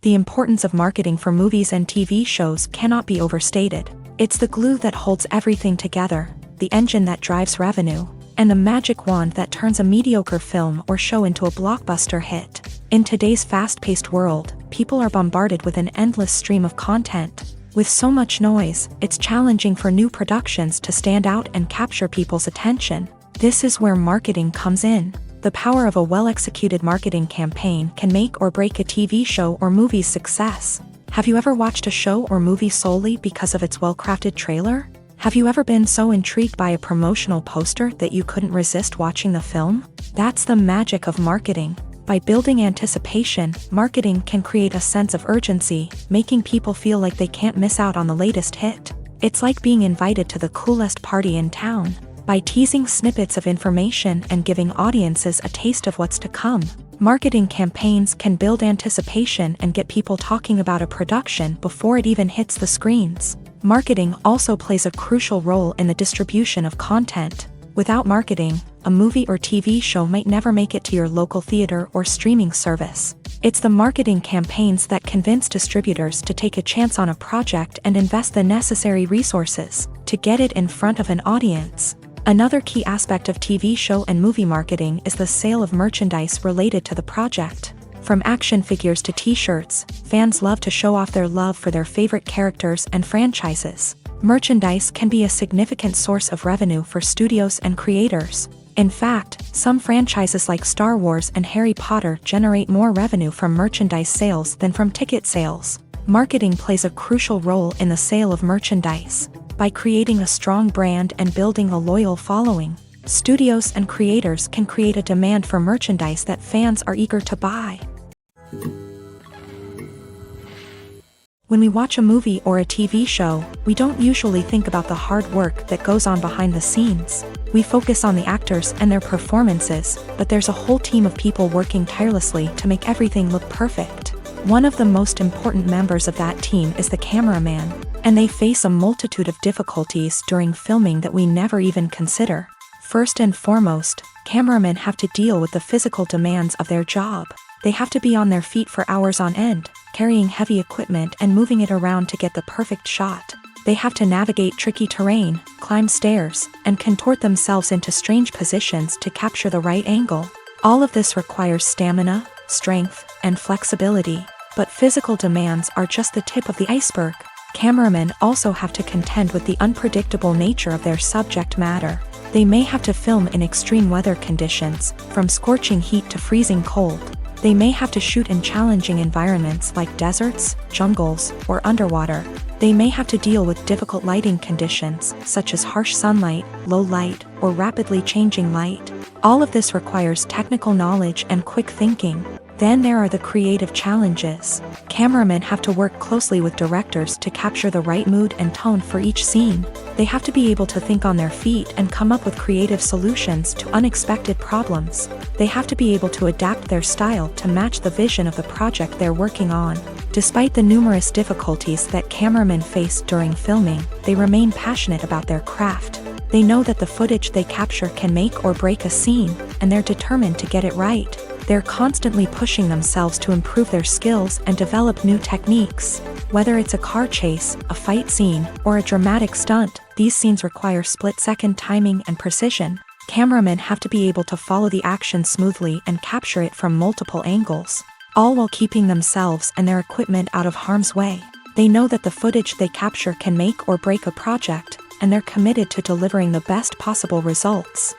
The importance of marketing for movies and TV shows cannot be overstated. It's the glue that holds everything together, the engine that drives revenue, and the magic wand that turns a mediocre film or show into a blockbuster hit. In today's fast-paced world, people are bombarded with an endless stream of content. With so much noise, it's challenging for new productions to stand out and capture people's attention. This is where marketing comes in. The power of a well-executed marketing campaign can make or break a TV show or movie's success. Have you ever watched a show or movie solely because of its well-crafted trailer? Have you ever been so intrigued by a promotional poster that you couldn't resist watching the film? That's the magic of marketing. By building anticipation, marketing can create a sense of urgency, making people feel like they can't miss out on the latest hit. It's like being invited to the coolest party in town. By teasing snippets of information and giving audiences a taste of what's to come, marketing campaigns can build anticipation and get people talking about a production before it even hits the screens. Marketing also plays a crucial role in the distribution of content. Without marketing, a movie or TV show might never make it to your local theater or streaming service. It's the marketing campaigns that convince distributors to take a chance on a project and invest the necessary resources to get it in front of an audience. Another key aspect of TV show and movie marketing is the sale of merchandise related to the project. From action figures to t-shirts, fans love to show off their love for their favorite characters and franchises. Merchandise can be a significant source of revenue for studios and creators. In fact, some franchises like Star Wars and Harry Potter generate more revenue from merchandise sales than from ticket sales. Marketing plays a crucial role in the sale of merchandise. By creating a strong brand and building a loyal following, studios and creators can create a demand for merchandise that fans are eager to buy. When we watch a movie or a TV show, we don't usually think about the hard work that goes on behind the scenes. We focus on the actors and their performances, but there's a whole team of people working tirelessly to make everything look perfect. One of the most important members of that team is the cameraman, and they face a multitude of difficulties during filming that we never even consider. First and foremost, cameramen have to deal with the physical demands of their job. They have to be on their feet for hours on end, carrying heavy equipment and moving it around to get the perfect shot. They have to navigate tricky terrain, climb stairs, and contort themselves into strange positions to capture the right angle. All of this requires stamina, strength, and flexibility. But physical demands are just the tip of the iceberg. Cameramen also have to contend with the unpredictable nature of their subject matter. They may have to film in extreme weather conditions, from scorching heat to freezing cold. They may have to shoot in challenging environments like deserts, jungles, or underwater. They may have to deal with difficult lighting conditions, such as harsh sunlight, low light, or rapidly changing light. All of this requires technical knowledge and quick thinking. Then there are the creative challenges. Cameramen have to work closely with directors to capture the right mood and tone for each scene. They have to be able to think on their feet and come up with creative solutions to unexpected problems. They have to be able to adapt their style to match the vision of the project they're working on. Despite the numerous difficulties that cameramen face during filming, they remain passionate about their craft. They know that the footage they capture can make or break a scene, and they're determined to get it right. They're constantly pushing themselves to improve their skills and develop new techniques. Whether it's a car chase, a fight scene, or a dramatic stunt, these scenes require split-second timing and precision. Cameramen have to be able to follow the action smoothly and capture it from multiple angles, all while keeping themselves and their equipment out of harm's way. They know that the footage they capture can make or break a project, and they're committed to delivering the best possible results.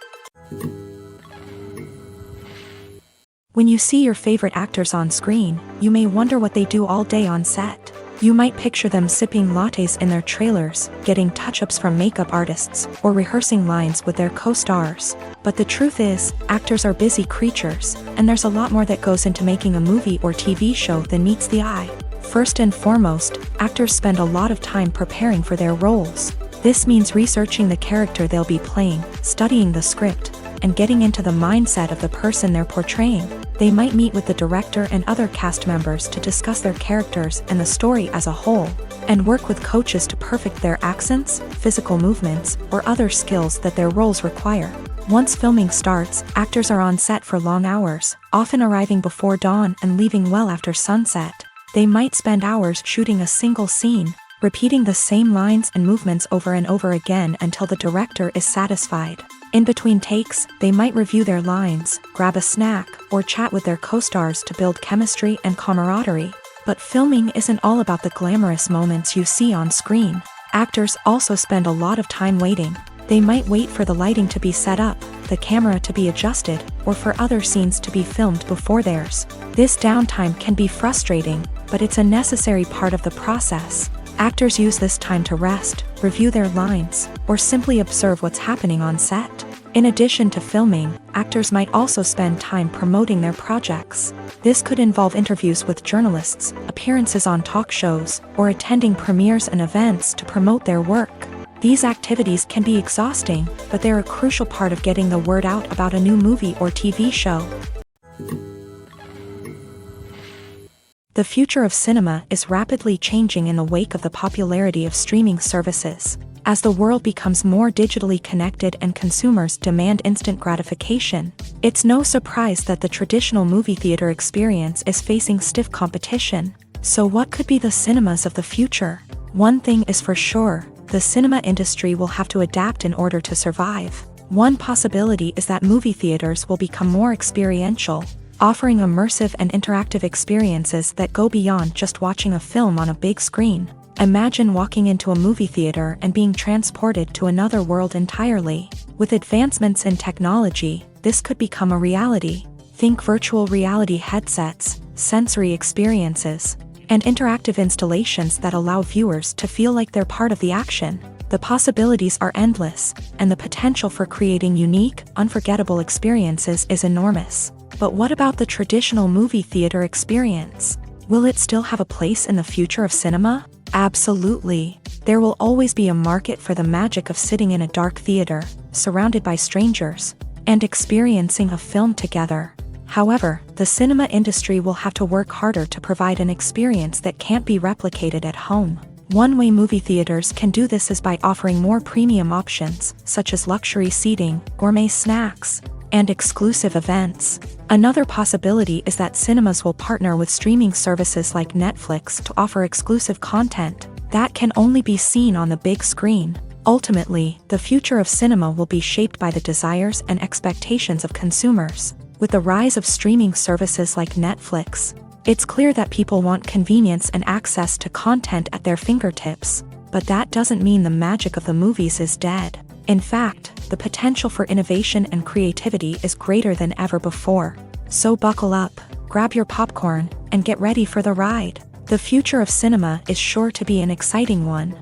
When you see your favorite actors on screen, you may wonder what they do all day on set. You might picture them sipping lattes in their trailers, getting touch-ups from makeup artists, or rehearsing lines with their co-stars. But the truth is, actors are busy creatures, and there's a lot more that goes into making a movie or TV show than meets the eye. First and foremost, actors spend a lot of time preparing for their roles. This means researching the character they'll be playing, studying the script, and getting into the mindset of the person they're portraying. They might meet with the director and other cast members to discuss their characters and the story as a whole, and work with coaches to perfect their accents, physical movements, or other skills that their roles require. Once filming starts, actors are on set for long hours, often arriving before dawn and leaving well after sunset. They might spend hours shooting a single scene, repeating the same lines and movements over and over again until the director is satisfied. In between takes, they might review their lines, grab a snack, or chat with their co-stars to build chemistry and camaraderie. But filming isn't all about the glamorous moments you see on screen. Actors also spend a lot of time waiting. They might wait for the lighting to be set up, the camera to be adjusted, or for other scenes to be filmed before theirs. This downtime can be frustrating, but it's a necessary part of the process. Actors use this time to rest, review their lines, or simply observe what's happening on set. In addition to filming, actors might also spend time promoting their projects. This could involve interviews with journalists, appearances on talk shows, or attending premieres and events to promote their work. These activities can be exhausting, but they're a crucial part of getting the word out about a new movie or TV show. The future of cinema is rapidly changing in the wake of the popularity of streaming services. As the world becomes more digitally connected and consumers demand instant gratification, it's no surprise that the traditional movie theater experience is facing stiff competition. So what could be the cinemas of the future? One thing is for sure, the cinema industry will have to adapt in order to survive. One possibility is that movie theaters will become more experiential, offering immersive and interactive experiences that go beyond just watching a film on a big screen. Imagine walking into a movie theater and being transported to another world entirely. With advancements in technology, this could become a reality. Think virtual reality headsets, sensory experiences, and interactive installations that allow viewers to feel like they're part of the action. The possibilities are endless, and the potential for creating unique, unforgettable experiences is enormous. But what about the traditional movie theater experience? Will it still have a place in the future of cinema? Absolutely. There will always be a market for the magic of sitting in a dark theater, surrounded by strangers, and experiencing a film together. However, the cinema industry will have to work harder to provide an experience that can't be replicated at home. One way movie theaters can do this is by offering more premium options, such as luxury seating, gourmet snacks, and exclusive events. Another possibility is that cinemas will partner with streaming services like Netflix to offer exclusive content that can only be seen on the big screen. Ultimately, the future of cinema will be shaped by the desires and expectations of consumers. With the rise of streaming services like Netflix, it's clear that people want convenience and access to content at their fingertips. But that doesn't mean the magic of the movies is dead. In fact, the potential for innovation and creativity is greater than ever before. So buckle up, grab your popcorn, and get ready for the ride. The future of cinema is sure to be an exciting one.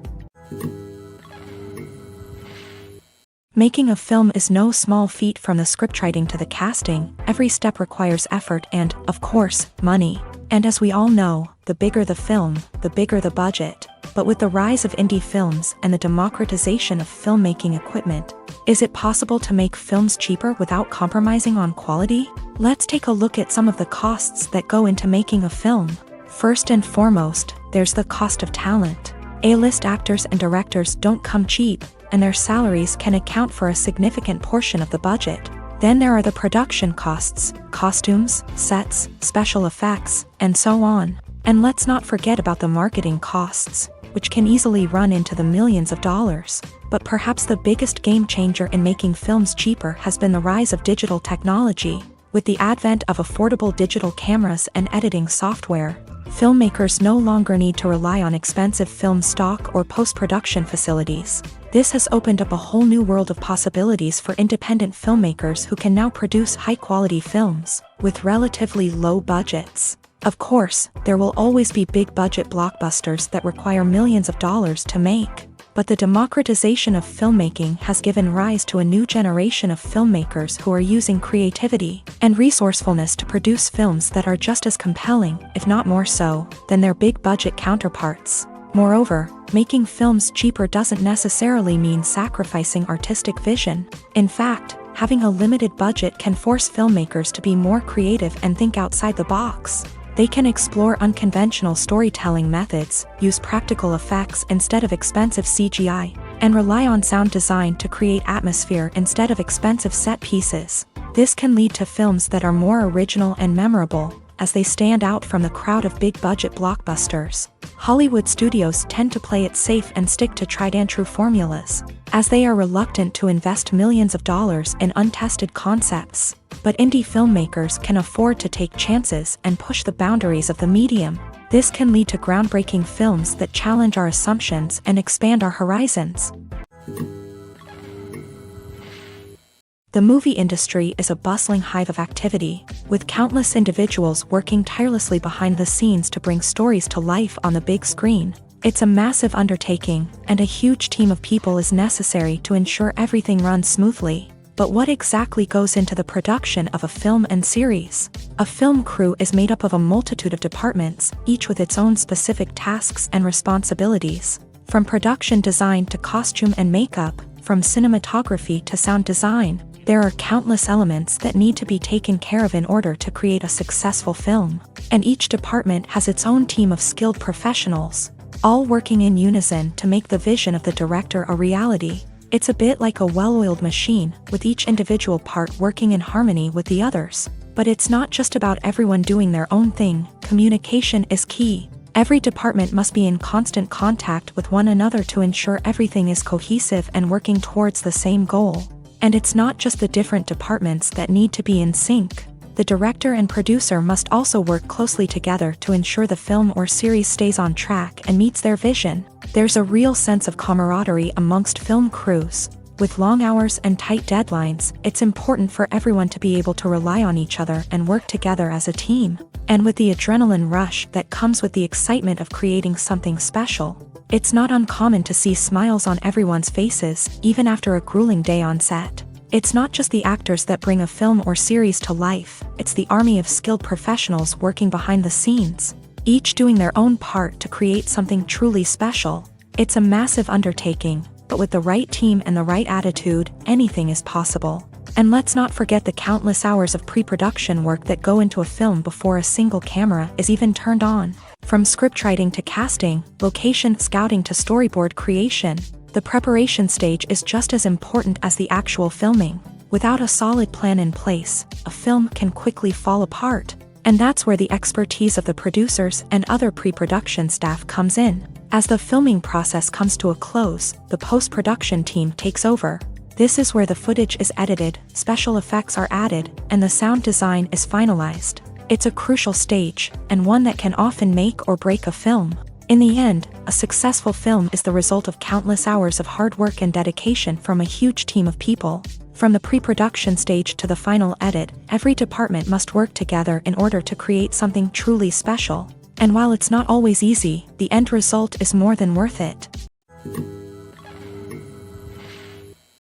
Making a film is no small feat. From the scriptwriting to the casting, every step requires effort and, of course, money. And as we all know, the bigger the film, the bigger the budget. But with the rise of indie films and the democratization of filmmaking equipment, is it possible to make films cheaper without compromising on quality? Let's take a look at some of the costs that go into making a film. First and foremost, there's the cost of talent. A-list actors and directors don't come cheap, and their salaries can account for a significant portion of the budget. Then there are the production costs, costumes, sets, special effects, and so on. And let's not forget about the marketing costs, which can easily run into the millions of dollars. But perhaps the biggest game changer in making films cheaper has been the rise of digital technology. With the advent of affordable digital cameras and editing software, Filmmakers no longer need to rely on expensive film stock or post-production facilities. This has opened up a whole new world of possibilities for independent filmmakers who can now produce high-quality films with relatively low budgets. Of course, there will always be big-budget blockbusters that require millions of dollars to make. But the democratization of filmmaking has given rise to a new generation of filmmakers who are using creativity and resourcefulness to produce films that are just as compelling, if not more so, than their big-budget counterparts. Moreover, making films cheaper doesn't necessarily mean sacrificing artistic vision. In fact, having a limited budget can force filmmakers to be more creative and think outside the box. They can explore unconventional storytelling methods, use practical effects instead of expensive CGI, and rely on sound design to create atmosphere instead of expensive set pieces. This can lead to films that are more original and memorable, as they stand out from the crowd of big-budget blockbusters. Hollywood studios tend to play it safe and stick to tried-and-true formulas, as they are reluctant to invest millions of dollars in untested concepts. But indie filmmakers can afford to take chances and push the boundaries of the medium. This can lead to groundbreaking films that challenge our assumptions and expand our horizons. The movie industry is a bustling hive of activity, with countless individuals working tirelessly behind the scenes to bring stories to life on the big screen. It's a massive undertaking, and a huge team of people is necessary to ensure everything runs smoothly. But what exactly goes into the production of a film and series? A film crew is made up of a multitude of departments, each with its own specific tasks and responsibilities. From production design to costume and makeup, from cinematography to sound design, there are countless elements that need to be taken care of in order to create a successful film. And each department has its own team of skilled professionals, all working in unison to make the vision of the director a reality. It's a bit like a well-oiled machine, with each individual part working in harmony with the others. But it's not just about everyone doing their own thing. Communication is key. Every department must be in constant contact with one another to ensure everything is cohesive and working towards the same goal. And it's not just the different departments that need to be in sync. The director and producer must also work closely together to ensure the film or series stays on track and meets their vision. There's a real sense of camaraderie amongst film crews. With long hours and tight deadlines, it's important for everyone to be able to rely on each other and work together as a team. And with the adrenaline rush that comes with the excitement of creating something special, it's not uncommon to see smiles on everyone's faces, even after a grueling day on set. It's not just the actors that bring a film or series to life, it's the army of skilled professionals working behind the scenes, each doing their own part to create something truly special. It's a massive undertaking, but with the right team and the right attitude, anything is possible. And let's not forget the countless hours of pre-production work that go into a film before a single camera is even turned on. From scriptwriting to casting, location scouting to storyboard creation, the preparation stage is just as important as the actual filming. Without a solid plan in place, a film can quickly fall apart. And that's where the expertise of the producers and other pre-production staff comes in. As the filming process comes to a close, the post-production team takes over. This is where the footage is edited, special effects are added, and the sound design is finalized. It's a crucial stage, and one that can often make or break a film. In the end, a successful film is the result of countless hours of hard work and dedication from a huge team of people. From the pre-production stage to the final edit, every department must work together in order to create something truly special. And while it's not always easy, the end result is more than worth it.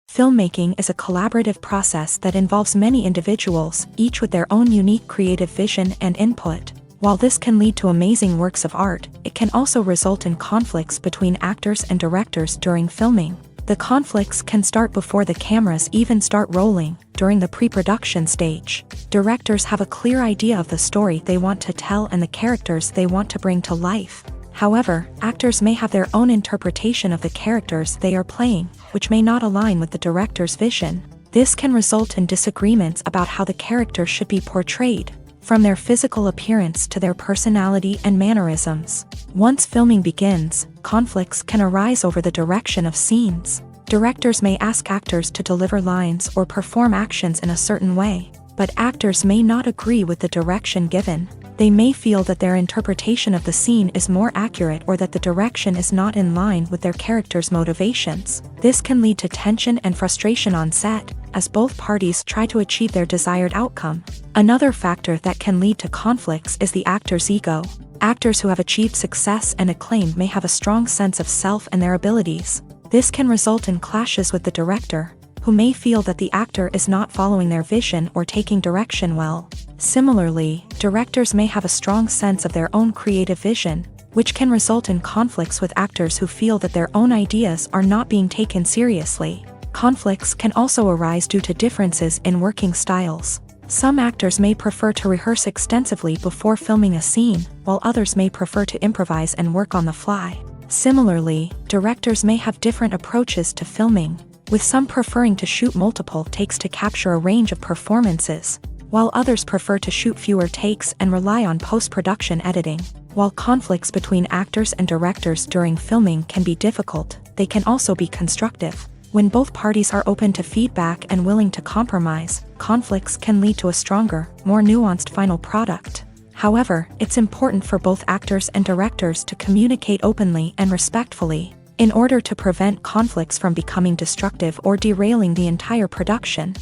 Filmmaking is a collaborative process that involves many individuals, each with their own unique creative vision and input. While this can lead to amazing works of art, it can also result in conflicts between actors and directors during filming. The conflicts can start before the cameras even start rolling, during the pre-production stage. Directors have a clear idea of the story they want to tell and the characters they want to bring to life. However, actors may have their own interpretation of the characters they are playing, which may not align with the director's vision. This can result in disagreements about how the character should be portrayed, from their physical appearance to their personality and mannerisms. Once filming begins, conflicts can arise over the direction of scenes. Directors may ask actors to deliver lines or perform actions in a certain way, but actors may not agree with the direction given. They may feel that their interpretation of the scene is more accurate or that the direction is not in line with their character's motivations. This can lead to tension and frustration on set, as both parties try to achieve their desired outcome. Another factor that can lead to conflicts is the actor's ego. Actors who have achieved success and acclaim may have a strong sense of self and their abilities. This can result in clashes with the director, who may feel that the actor is not following their vision or taking direction well. Similarly, directors may have a strong sense of their own creative vision, which can result in conflicts with actors who feel that their own ideas are not being taken seriously. Conflicts can also arise due to differences in working styles. Some actors may prefer to rehearse extensively before filming a scene, while others may prefer to improvise and work on the fly. Similarly, directors may have different approaches to filming, with some preferring to shoot multiple takes to capture a range of performances, while others prefer to shoot fewer takes and rely on post-production editing. While conflicts between actors and directors during filming can be difficult, they can also be constructive. When both parties are open to feedback and willing to compromise, conflicts can lead to a stronger, more nuanced final product. However, it's important for both actors and directors to communicate openly and respectfully, in order to prevent conflicts from becoming destructive or derailing the entire production.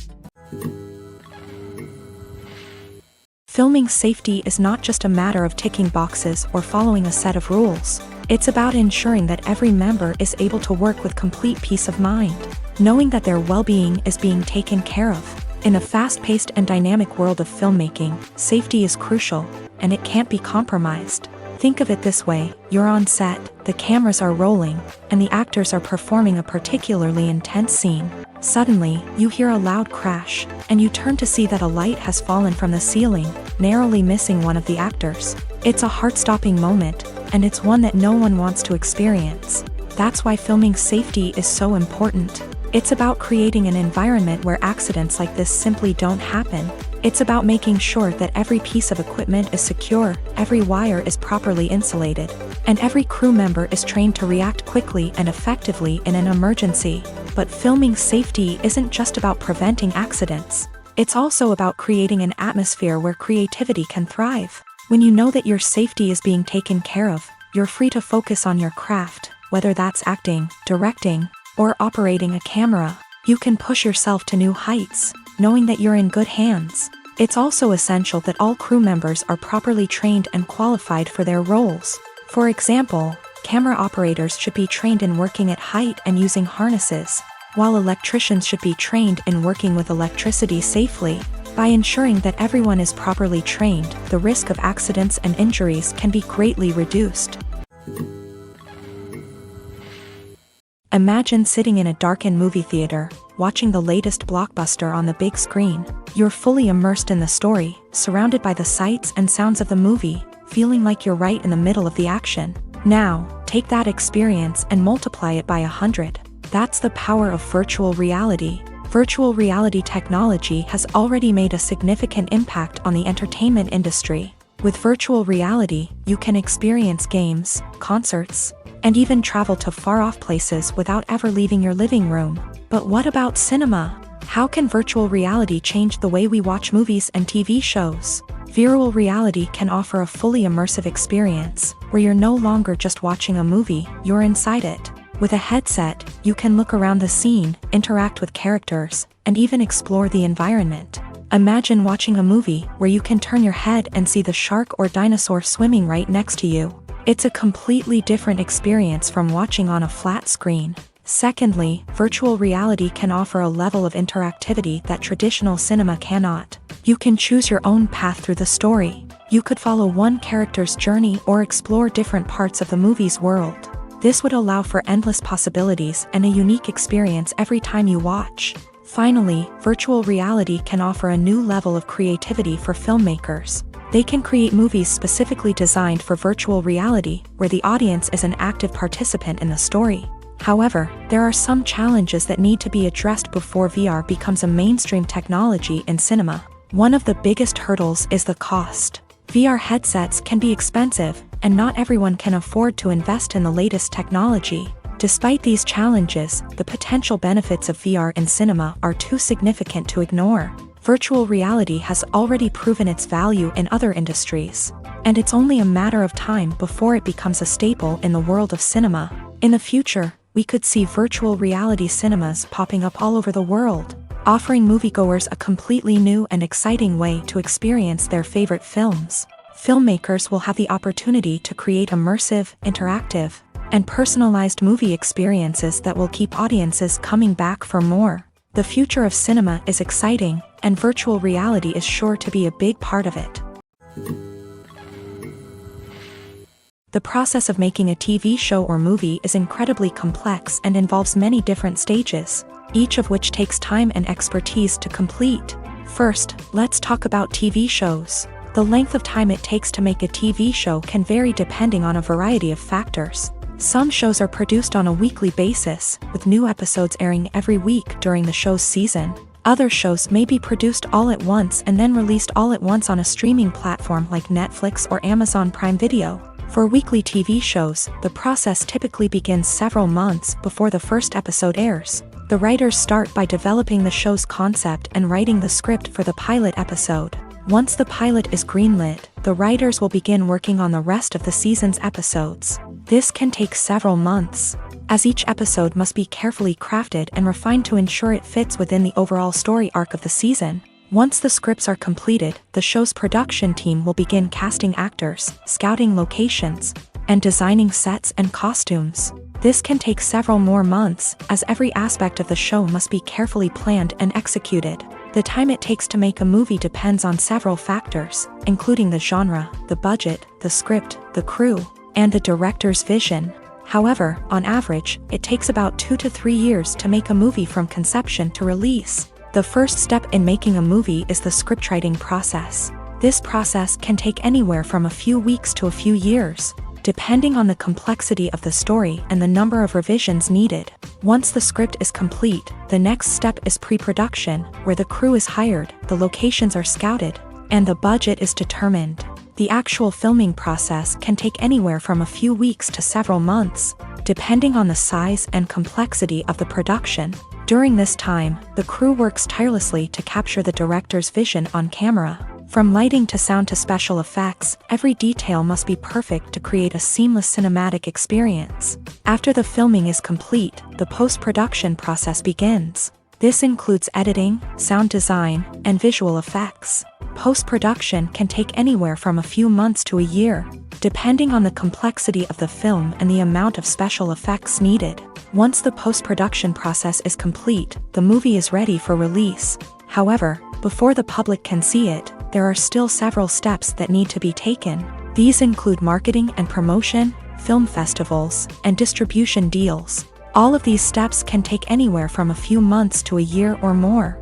Filming safety is not just a matter of ticking boxes or following a set of rules. It's about ensuring that every member is able to work with complete peace of mind, knowing that their well-being is being taken care of. In a fast-paced and dynamic world of filmmaking, safety is crucial, and it can't be compromised. Think of it this way: you're on set, the cameras are rolling, and the actors are performing a particularly intense scene. Suddenly, you hear a loud crash, and you turn to see that a light has fallen from the ceiling, narrowly missing one of the actors. It's a heart-stopping moment, and it's one that no one wants to experience. That's why filming safety is so important. It's about creating an environment where accidents like this simply don't happen. It's about making sure that every piece of equipment is secure, every wire is properly insulated, and every crew member is trained to react quickly and effectively in an emergency. But filming safety isn't just about preventing accidents. It's also about creating an atmosphere where creativity can thrive. When you know that your safety is being taken care of, you're free to focus on your craft, whether that's acting, directing, or operating a camera. You can push yourself to new heights, knowing that you're in good hands. It's also essential that all crew members are properly trained and qualified for their roles. For example, camera operators should be trained in working at height and using harnesses, while electricians should be trained in working with electricity safely. By ensuring that everyone is properly trained, the risk of accidents and injuries can be greatly reduced. Imagine sitting in a darkened movie theater, watching the latest blockbuster on the big screen. You're fully immersed in the story, surrounded by the sights and sounds of the movie, feeling like you're right in the middle of the action. Now, take that experience and multiply it by 100. That's the power of virtual reality. Virtual reality technology has already made a significant impact on the entertainment industry. With virtual reality, you can experience games, concerts, and even travel to far-off places without ever leaving your living room. But what about cinema? How can virtual reality change the way we watch movies and TV shows? Virtual reality can offer a fully immersive experience, where you're no longer just watching a movie, you're inside it. With a headset, you can look around the scene, interact with characters, and even explore the environment. Imagine watching a movie where you can turn your head and see the shark or dinosaur swimming right next to you. It's a completely different experience from watching on a flat screen. Secondly, virtual reality can offer a level of interactivity that traditional cinema cannot. You can choose your own path through the story. You could follow one character's journey or explore different parts of the movie's world. This would allow for endless possibilities and a unique experience every time you watch. Finally, virtual reality can offer a new level of creativity for filmmakers. They can create movies specifically designed for virtual reality, where the audience is an active participant in the story. However, there are some challenges that need to be addressed before VR becomes a mainstream technology in cinema. One of the biggest hurdles is the cost. VR headsets can be expensive, and not everyone can afford to invest in the latest technology. Despite these challenges, the potential benefits of VR in cinema are too significant to ignore. Virtual reality has already proven its value in other industries, and it's only a matter of time before it becomes a staple in the world of cinema. In the future, we could see virtual reality cinemas popping up all over the world, offering moviegoers a completely new and exciting way to experience their favorite films. Filmmakers will have the opportunity to create immersive, interactive, and personalized movie experiences that will keep audiences coming back for more. The future of cinema is exciting, and virtual reality is sure to be a big part of it. The process of making a TV show or movie is incredibly complex and involves many different stages, each of which takes time and expertise to complete. First, let's talk about TV shows. The length of time it takes to make a TV show can vary depending on a variety of factors. Some shows are produced on a weekly basis, with new episodes airing every week during the show's season. Other shows may be produced all at once and then released all at once on a streaming platform like Netflix or Amazon Prime Video. For weekly TV shows, the process typically begins several months before the first episode airs. The writers start by developing the show's concept and writing the script for the pilot episode. Once the pilot is greenlit, the writers will begin working on the rest of the season's episodes. This can take several months, as each episode must be carefully crafted and refined to ensure it fits within the overall story arc of the season. Once the scripts are completed, the show's production team will begin casting actors, scouting locations, and designing sets and costumes. This can take several more months, as every aspect of the show must be carefully planned and executed. The time it takes to make a movie depends on several factors, including the genre, the budget, the script, the crew, and the director's vision. However, on average, it takes about 2 to 3 years to make a movie from conception to release. The first step in making a movie is the scriptwriting process. This process can take anywhere from a few weeks to a few years, depending on the complexity of the story and the number of revisions needed. Once the script is complete, the next step is pre-production, where the crew is hired, the locations are scouted, and the budget is determined. The actual filming process can take anywhere from a few weeks to several months, depending on the size and complexity of the production. During this time, the crew works tirelessly to capture the director's vision on camera. From lighting to sound to special effects, every detail must be perfect to create a seamless cinematic experience. After the filming is complete, the post-production process begins. This includes editing, sound design, and visual effects. Post-production can take anywhere from a few months to a year, depending on the complexity of the film and the amount of special effects needed. Once the post-production process is complete, the movie is ready for release. However, before the public can see it, there are still several steps that need to be taken. These include marketing and promotion, film festivals, and distribution deals. All of these steps can take anywhere from a few months to a year or more.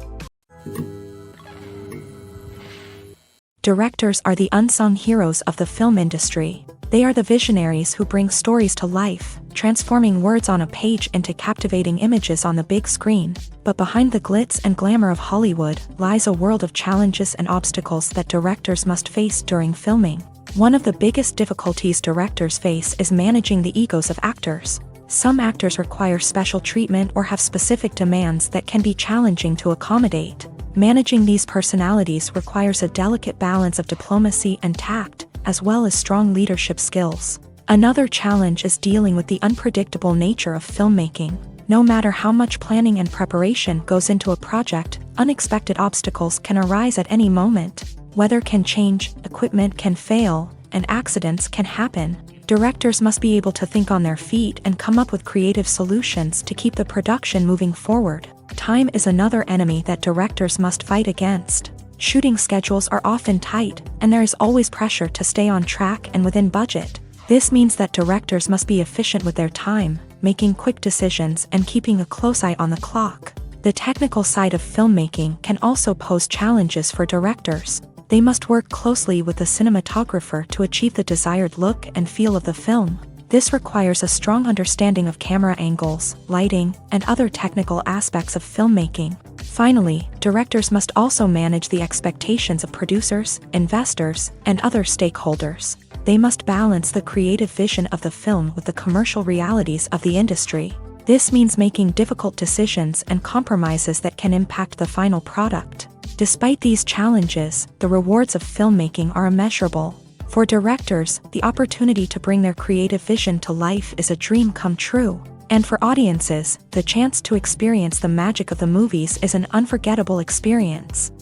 Directors are the unsung heroes of the film industry. They are the visionaries who bring stories to life, transforming words on a page into captivating images on the big screen. But behind the glitz and glamour of Hollywood lies a world of challenges and obstacles that directors must face during filming. One of the biggest difficulties directors face is managing the egos of actors. Some actors require special treatment or have specific demands that can be challenging to accommodate. Managing these personalities requires a delicate balance of diplomacy and tact, as well as strong leadership skills. Another challenge is dealing with the unpredictable nature of filmmaking. No matter how much planning and preparation goes into a project, unexpected obstacles can arise at any moment. Weather can change, equipment can fail, and accidents can happen. Directors must be able to think on their feet and come up with creative solutions to keep the production moving forward. Time is another enemy that directors must fight against. Shooting schedules are often tight, and there is always pressure to stay on track and within budget. This means that directors must be efficient with their time, making quick decisions and keeping a close eye on the clock. The technical side of filmmaking can also pose challenges for directors. They must work closely with the cinematographer to achieve the desired look and feel of the film. This requires a strong understanding of camera angles, lighting, and other technical aspects of filmmaking. Finally, directors must also manage the expectations of producers, investors, and other stakeholders. They must balance the creative vision of the film with the commercial realities of the industry. This means making difficult decisions and compromises that can impact the final product. Despite these challenges, the rewards of filmmaking are immeasurable. For directors, the opportunity to bring their creative vision to life is a dream come true. And for audiences, the chance to experience the magic of the movies is an unforgettable experience.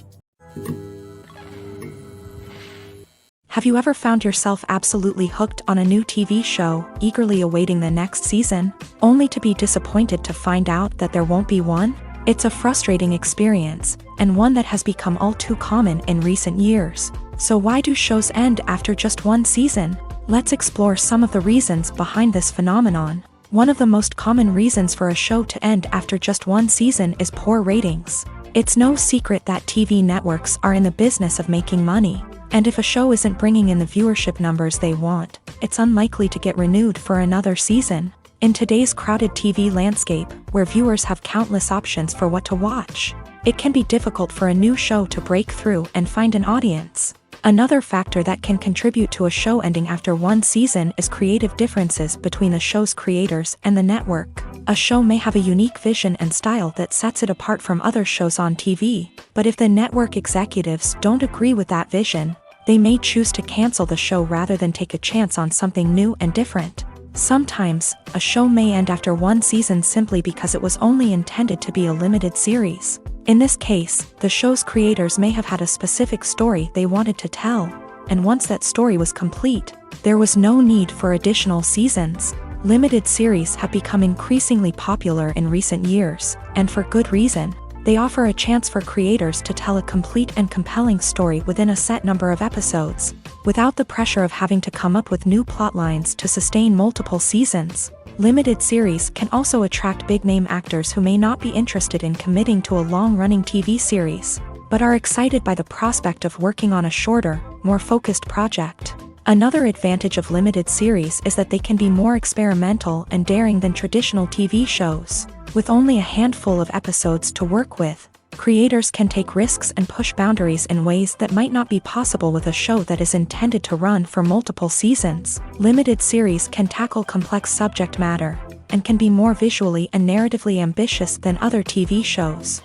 Have you ever found yourself absolutely hooked on a new TV show, eagerly awaiting the next season, only to be disappointed to find out that there won't be one? It's a frustrating experience, and one that has become all too common in recent years. So why do shows end after just one season? Let's explore some of the reasons behind this phenomenon. One of the most common reasons for a show to end after just one season is poor ratings. It's no secret that TV networks are in the business of making money, and if a show isn't bringing in the viewership numbers they want, it's unlikely to get renewed for another season. In today's crowded TV landscape, where viewers have countless options for what to watch, it can be difficult for a new show to break through and find an audience. Another factor that can contribute to a show ending after one season is creative differences between the show's creators and the network. A show may have a unique vision and style that sets it apart from other shows on TV, but if the network executives don't agree with that vision, they may choose to cancel the show rather than take a chance on something new and different. Sometimes, a show may end after one season simply because it was only intended to be a limited series. In this case, the show's creators may have had a specific story they wanted to tell, and once that story was complete, there was no need for additional seasons. Limited series have become increasingly popular in recent years, and for good reason. They offer a chance for creators to tell a complete and compelling story within a set number of episodes, without the pressure of having to come up with new plotlines to sustain multiple seasons. Limited series can also attract big-name actors who may not be interested in committing to a long-running TV series, but are excited by the prospect of working on a shorter, more focused project. Another advantage of limited series is that they can be more experimental and daring than traditional TV shows. With only a handful of episodes to work with, creators can take risks and push boundaries in ways that might not be possible with a show that is intended to run for multiple seasons. Limited series can tackle complex subject matter, and can be more visually and narratively ambitious than other TV shows.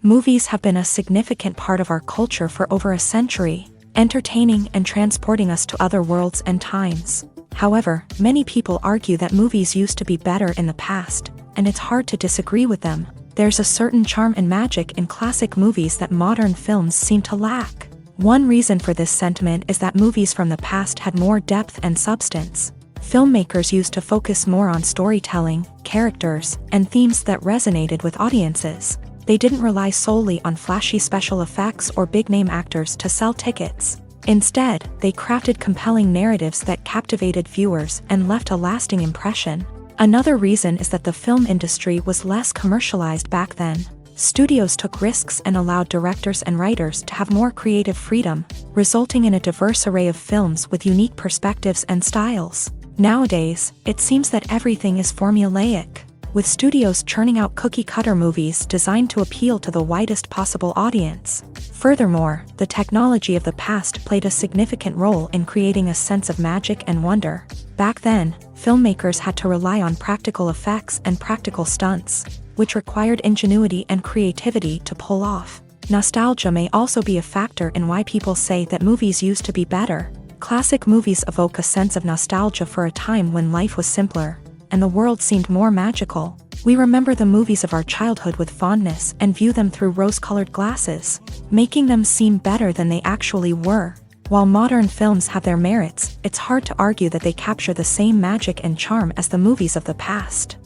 Movies have been a significant part of our culture for over a century, entertaining and transporting us to other worlds and times. However, many people argue that movies used to be better in the past, and it's hard to disagree with them. There's a certain charm and magic in classic movies that modern films seem to lack. One reason for this sentiment is that movies from the past had more depth and substance. Filmmakers used to focus more on storytelling, characters, and themes that resonated with audiences. They didn't rely solely on flashy special effects or big-name actors to sell tickets. Instead, they crafted compelling narratives that captivated viewers and left a lasting impression. Another reason is that the film industry was less commercialized back then. Studios took risks and allowed directors and writers to have more creative freedom, resulting in a diverse array of films with unique perspectives and styles. Nowadays, it seems that everything is formulaic, with studios churning out cookie-cutter movies designed to appeal to the widest possible audience. Furthermore, the technology of the past played a significant role in creating a sense of magic and wonder. Back then, filmmakers had to rely on practical effects and practical stunts, which required ingenuity and creativity to pull off. Nostalgia may also be a factor in why people say that movies used to be better. Classic movies evoke a sense of nostalgia for a time when life was simpler, and the world seemed more magical. We remember the movies of our childhood with fondness and view them through rose-colored glasses, making them seem better than they actually were. While modern films have their merits, it's hard to argue that they capture the same magic and charm as the movies of the past.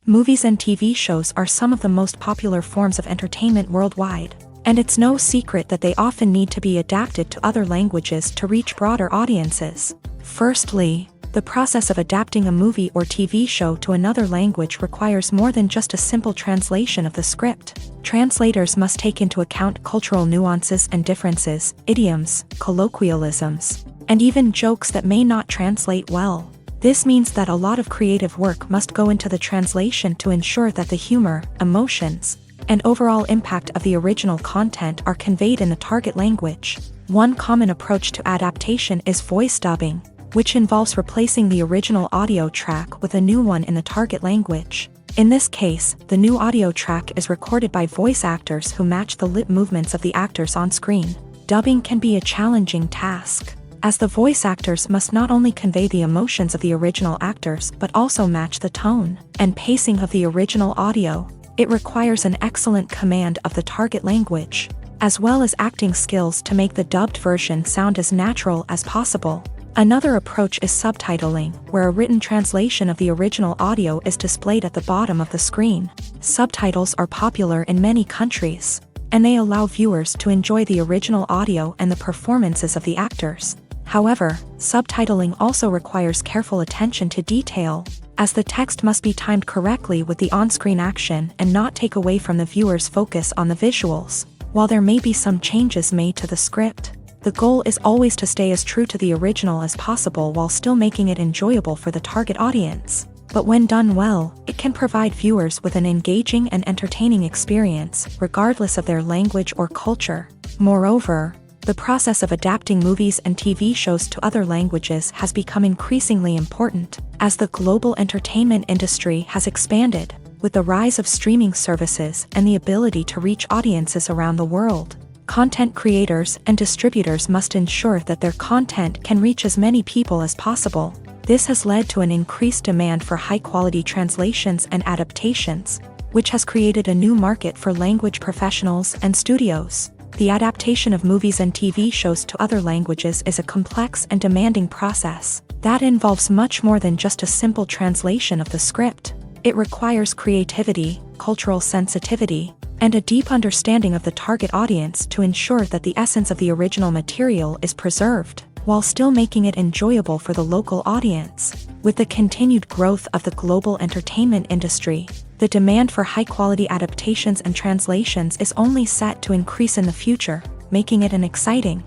Movies and TV shows are some of the most popular forms of entertainment worldwide, and it's no secret that they often need to be adapted to other languages to reach broader audiences. Firstly, the process of adapting a movie or TV show to another language requires more than just a simple translation of the script. Translators must take into account cultural nuances and differences, idioms, colloquialisms, and even jokes that may not translate well. This means that a lot of creative work must go into the translation to ensure that the humor, emotions, and overall impact of the original content are conveyed in the target language. One common approach to adaptation is voice dubbing. which involves replacing the original audio track with a new one in the target language. In this case, the new audio track is recorded by voice actors who match the lip movements of the actors on screen. Dubbing can be a challenging task, as the voice actors must not only convey the emotions of the original actors but also match the tone and pacing of the original audio. It requires an excellent command of the target language, as well as acting skills to make the dubbed version sound as natural as possible. Another approach is subtitling, where a written translation of the original audio is displayed at the bottom of the screen. Subtitles are popular in many countries, and they allow viewers to enjoy the original audio and the performances of the actors. However, subtitling also requires careful attention to detail, as the text must be timed correctly with the on-screen action and not take away from the viewer's focus on the visuals. While there may be some changes made to the script, the goal is always to stay as true to the original as possible while still making it enjoyable for the target audience. But when done well, it can provide viewers with an engaging and entertaining experience, regardless of their language or culture. Moreover, the process of adapting movies and TV shows to other languages has become increasingly important, as the global entertainment industry has expanded, with the rise of streaming services and the ability to reach audiences around the world. Content creators and distributors must ensure that their content can reach as many people as possible. This has led to an increased demand for high-quality translations and adaptations, which has created a new market for language professionals and studios. The adaptation of movies and TV shows to other languages is a complex and demanding process that involves much more than just a simple translation of the script. It requires creativity, cultural sensitivity, and a deep understanding of the target audience to ensure that the essence of the original material is preserved, while still making it enjoyable for the local audience. With the continued growth of the global entertainment industry, the demand for high-quality adaptations and translations is only set to increase in the future, making it an exciting.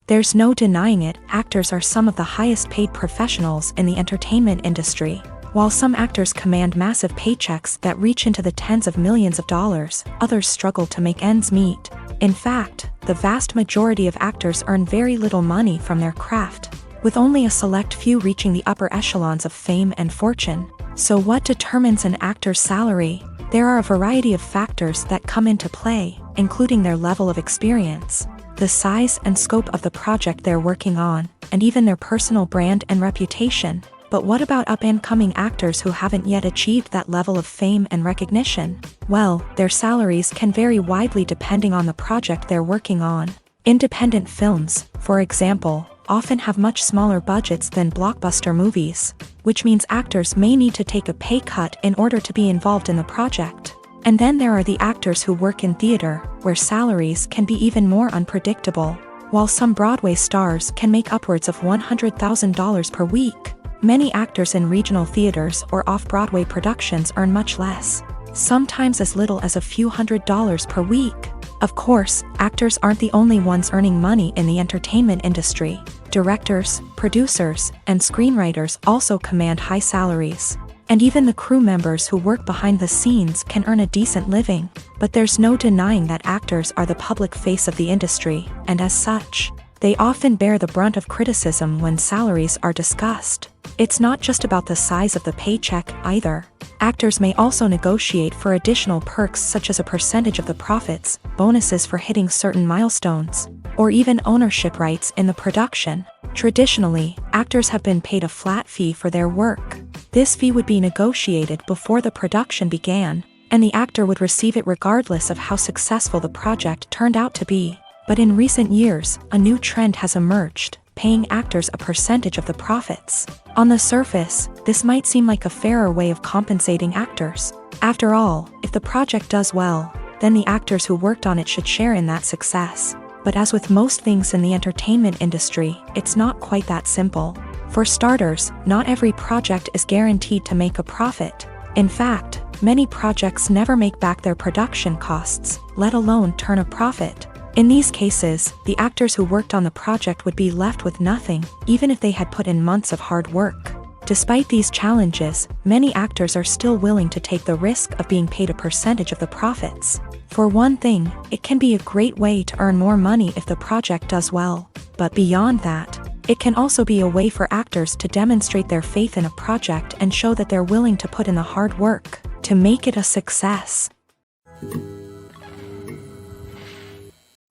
There's no denying it, actors are some of the highest-paid professionals in the entertainment industry. While some actors command massive paychecks that reach into the tens of millions of dollars, others struggle to make ends meet. In fact, the vast majority of actors earn very little money from their craft, with only a select few reaching the upper echelons of fame and fortune. So what determines an actor's salary? There are a variety of factors that come into play, including their level of experience, the size and scope of the project they're working on, and even their personal brand and reputation. But what about up-and-coming actors who haven't yet achieved that level of fame and recognition? Well, their salaries can vary widely depending on the project they're working on. Independent films, for example, often have much smaller budgets than blockbuster movies, which means actors may need to take a pay cut in order to be involved in the project. And then there are the actors who work in theater, where salaries can be even more unpredictable. While some Broadway stars can make upwards of $100,000 per week, many actors in regional theaters or off-Broadway productions earn much less, sometimes as little as a few $100s per week. Of course, actors aren't the only ones earning money in the entertainment industry. Directors, producers, and screenwriters also command high salaries. And even the crew members who work behind the scenes can earn a decent living. But there's no denying that actors are the public face of the industry, and as such, they often bear the brunt of criticism when salaries are discussed. It's not just about the size of the paycheck, either. Actors may also negotiate for additional perks such as a percentage of the profits, bonuses for hitting certain milestones, or even ownership rights in the production. Traditionally, actors have been paid a flat fee for their work. This fee would be negotiated before the production began, and the actor would receive it regardless of how successful the project turned out to be. But in recent years, a new trend has emerged, paying actors a percentage of the profits. On the surface, this might seem like a fairer way of compensating actors. After all, if the project does well, then the actors who worked on it should share in that success. But as with most things in the entertainment industry, it's not quite that simple. For starters, not every project is guaranteed to make a profit. In fact, many projects never make back their production costs, let alone turn a profit. In these cases, the actors who worked on the project would be left with nothing, even if they had put in months of hard work. Despite these challenges, many actors are still willing to take the risk of being paid a percentage of the profits. For one thing, it can be a great way to earn more money if the project does well. But beyond that, it can also be a way for actors to demonstrate their faith in a project and show that they're willing to put in the hard work to make it a success.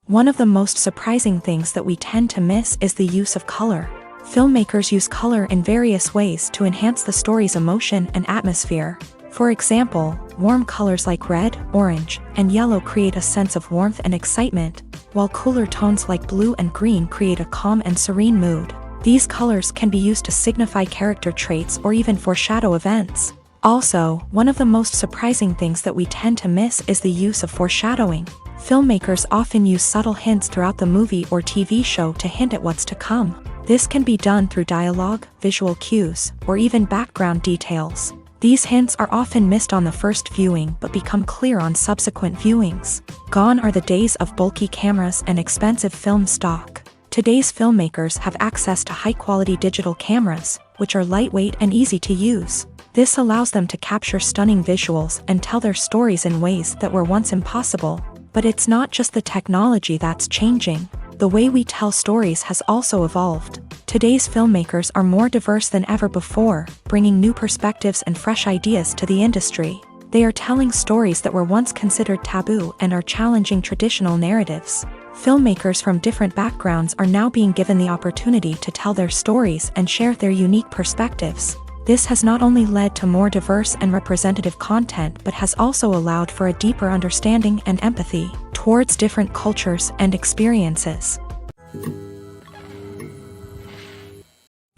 One of the most surprising things that we tend to miss is the use of color. Filmmakers use color in various ways to enhance the story's emotion and atmosphere. For example, warm colors like red, orange, and yellow create a sense of warmth and excitement, while cooler tones like blue and green create a calm and serene mood. These colors can be used to signify character traits or even foreshadow events. Also, one of the most surprising things that we tend to miss is the use of foreshadowing. Filmmakers often use subtle hints throughout the movie or TV show to hint at what's to come. This can be done through dialogue, visual cues, or even background details. These hints are often missed on the first viewing but become clear on subsequent viewings. Gone are the days of bulky cameras and expensive film stock. Today's filmmakers have access to high-quality digital cameras, which are lightweight and easy to use. This allows them to capture stunning visuals and tell their stories in ways that were once impossible. But it's not just the technology that's changing. The way we tell stories has also evolved. Today's filmmakers are more diverse than ever before, bringing new perspectives and fresh ideas to the industry. They are telling stories that were once considered taboo and are challenging traditional narratives. Filmmakers from different backgrounds are now being given the opportunity to tell their stories and share their unique perspectives. This has not only led to more diverse and representative content but has also allowed for a deeper understanding and empathy towards different cultures and experiences.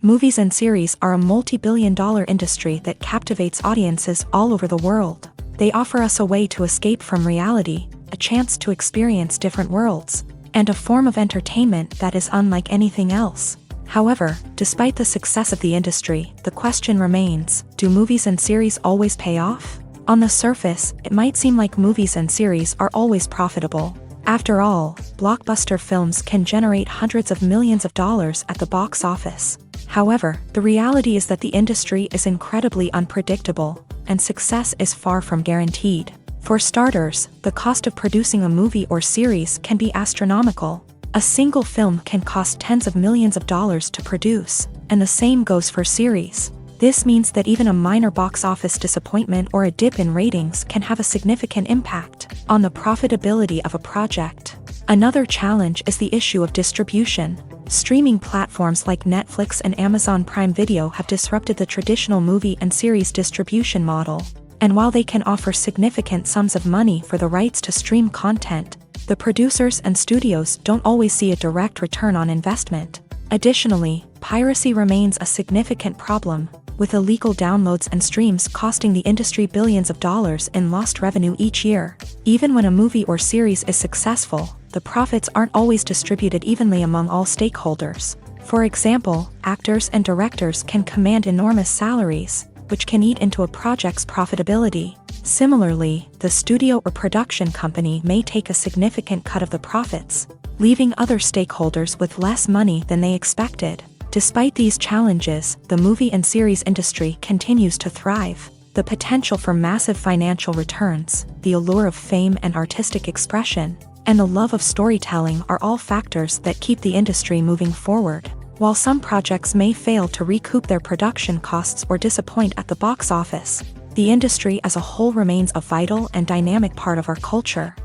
Movies and series are a multi-billion-dollar industry that captivates audiences all over the world. They offer us a way to escape from reality, a chance to experience different worlds, and a form of entertainment that is unlike anything else. However, despite the success of the industry, the question remains, do movies and series always pay off? On the surface, it might seem like movies and series are always profitable. After all, blockbuster films can generate hundreds of millions of dollars at the box office. However, the reality is that the industry is incredibly unpredictable, and success is far from guaranteed. For starters, the cost of producing a movie or series can be astronomical. A single film can cost tens of millions of dollars to produce, and the same goes for series. This means that even a minor box office disappointment or a dip in ratings can have a significant impact on the profitability of a project. Another challenge is the issue of distribution. Streaming platforms like Netflix and Amazon Prime Video have disrupted the traditional movie and series distribution model. And while they can offer significant sums of money for the rights to stream content, the producers and studios don't always see a direct return on investment. Additionally, piracy remains a significant problem, with illegal downloads and streams costing the industry billions of dollars in lost revenue each year. Even when a movie or series is successful, the profits aren't always distributed evenly among all stakeholders. For example, actors and directors can command enormous salaries, which can eat into a project's profitability. Similarly, the studio or production company may take a significant cut of the profits, leaving other stakeholders with less money than they expected. Despite these challenges, the movie and series industry continues to thrive. The potential for massive financial returns, the allure of fame and artistic expression, and the love of storytelling are all factors that keep the industry moving forward. While some projects may fail to recoup their production costs or disappoint at the box office, the industry as a whole remains a vital and dynamic part of our culture.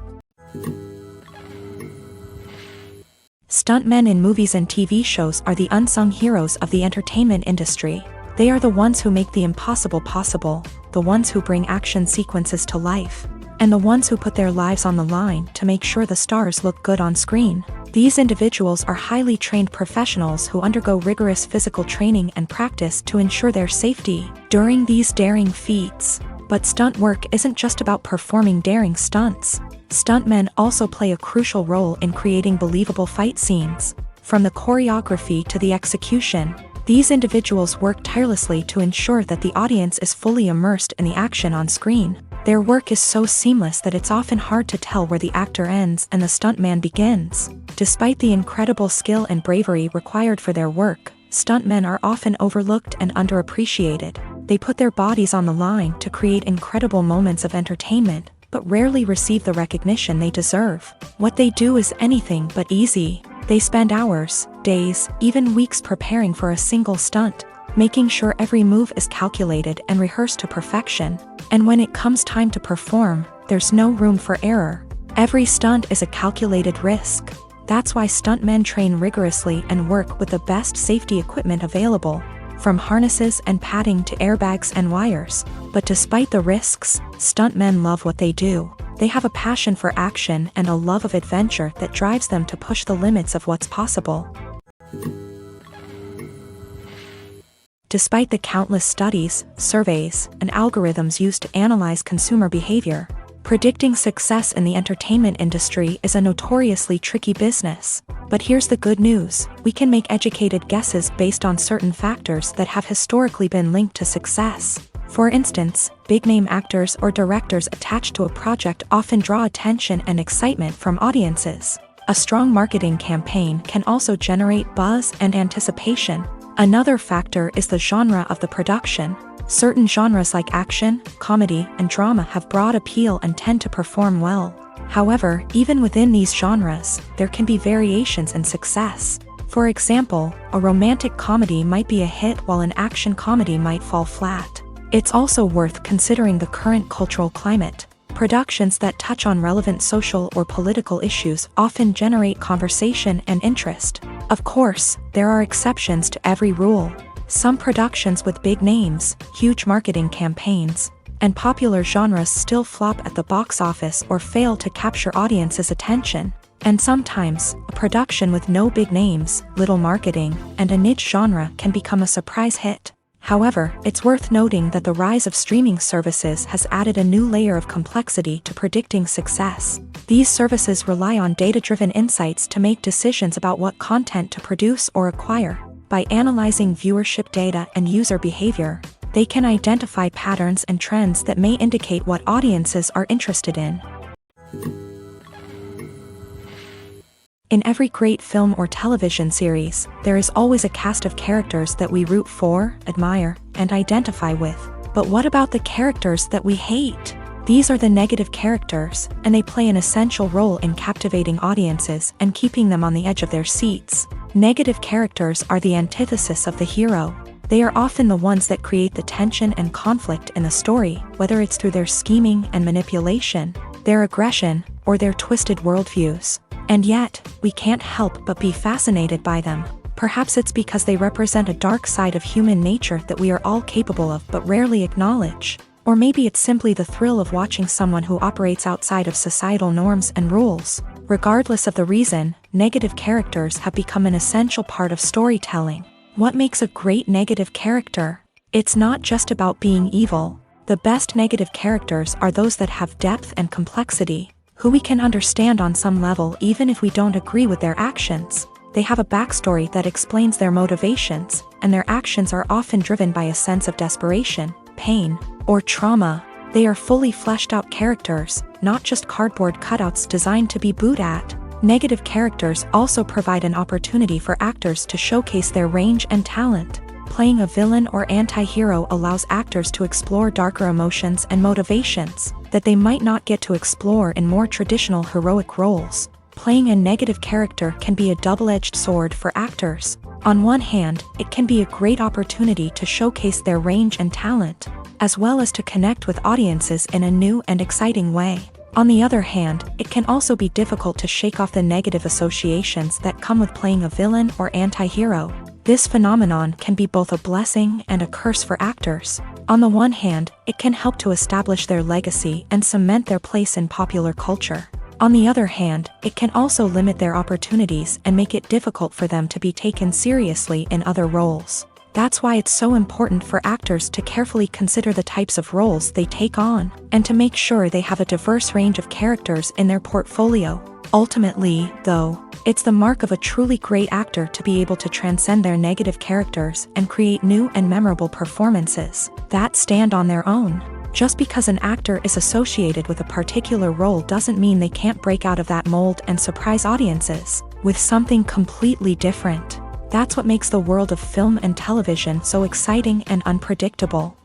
Stuntmen in movies and TV shows are the unsung heroes of the entertainment industry. They are the ones who make the impossible possible, the ones who bring action sequences to life, and the ones who put their lives on the line to make sure the stars look good on screen. These individuals are highly trained professionals who undergo rigorous physical training and practice to ensure their safety during these daring feats. But stunt work isn't just about performing daring stunts. Stuntmen also play a crucial role in creating believable fight scenes. From the choreography to the execution, these individuals work tirelessly to ensure that the audience is fully immersed in the action on screen. Their work is so seamless that it's often hard to tell where the actor ends and the stuntman begins. Despite the incredible skill and bravery required for their work, stuntmen are often overlooked and underappreciated. They put their bodies on the line to create incredible moments of entertainment, but rarely receive the recognition they deserve. What they do is anything but easy. They spend hours, days, even weeks preparing for a single stunt, making sure every move is calculated and rehearsed to perfection. And when it comes time to perform, there's no room for error. Every stunt is a calculated risk. That's why stuntmen train rigorously and work with the best safety equipment available, from harnesses and padding to airbags and wires. But despite the risks, stuntmen love what they do. They have a passion for action and a love of adventure that drives them to push the limits of what's possible. Despite the countless studies, surveys, and algorithms used to analyze consumer behavior, predicting success in the entertainment industry is a notoriously tricky business. But here's the good news: we can make educated guesses based on certain factors that have historically been linked to success. For instance, big-name actors or directors attached to a project often draw attention and excitement from audiences. A strong marketing campaign can also generate buzz and anticipation. Another factor is the genre of the production. Certain genres like action, comedy, and drama have broad appeal and tend to perform well. However, even within these genres, there can be variations in success. For example, a romantic comedy might be a hit while an action comedy might fall flat. It's also worth considering the current cultural climate. Productions that touch on relevant social or political issues often generate conversation and interest. Of course, there are exceptions to every rule. Some productions with big names, huge marketing campaigns, and popular genres still flop at the box office or fail to capture audiences' attention. And sometimes, a production with no big names, little marketing, and a niche genre can become a surprise hit. However, it's worth noting that the rise of streaming services has added a new layer of complexity to predicting success. These services rely on data-driven insights to make decisions about what content to produce or acquire. By analyzing viewership data and user behavior, they can identify patterns and trends that may indicate what audiences are interested in. In every great film or television series, there is always a cast of characters that we root for, admire, and identify with. But what about the characters that we hate? These are the negative characters, and they play an essential role in captivating audiences and keeping them on the edge of their seats. Negative characters are the antithesis of the hero. They are often the ones that create the tension and conflict in the story, whether it's through their scheming and manipulation, their aggression, or their twisted worldviews. And yet, we can't help but be fascinated by them. Perhaps it's because they represent a dark side of human nature that we are all capable of but rarely acknowledge. Or maybe it's simply the thrill of watching someone who operates outside of societal norms and rules. Regardless of the reason, negative characters have become an essential part of storytelling. What makes a great negative character? It's not just about being evil. The best negative characters are those that have depth and complexity, who we can understand on some level even if we don't agree with their actions. They have a backstory that explains their motivations, and their actions are often driven by a sense of desperation, pain, or trauma. They are fully fleshed out characters, not just cardboard cutouts designed to be booed at. Negative characters also provide an opportunity for actors to showcase their range and talent. Playing a villain or anti-hero allows actors to explore darker emotions and motivations that they might not get to explore in more traditional heroic roles. Playing a negative character can be a double-edged sword for actors. On one hand, it can be a great opportunity to showcase their range and talent, as well as to connect with audiences in a new and exciting way. On the other hand, it can also be difficult to shake off the negative associations that come with playing a villain or anti-hero. This phenomenon can be both a blessing and a curse for actors. On the one hand, it can help to establish their legacy and cement their place in popular culture. On the other hand, it can also limit their opportunities and make it difficult for them to be taken seriously in other roles. That's why it's so important for actors to carefully consider the types of roles they take on, and to make sure they have a diverse range of characters in their portfolio. Ultimately, though, it's the mark of a truly great actor to be able to transcend their negative characters and create new and memorable performances that stand on their own. Just because an actor is associated with a particular role doesn't mean they can't break out of that mold and surprise audiences with something completely different. That's what makes the world of film and television so exciting and unpredictable.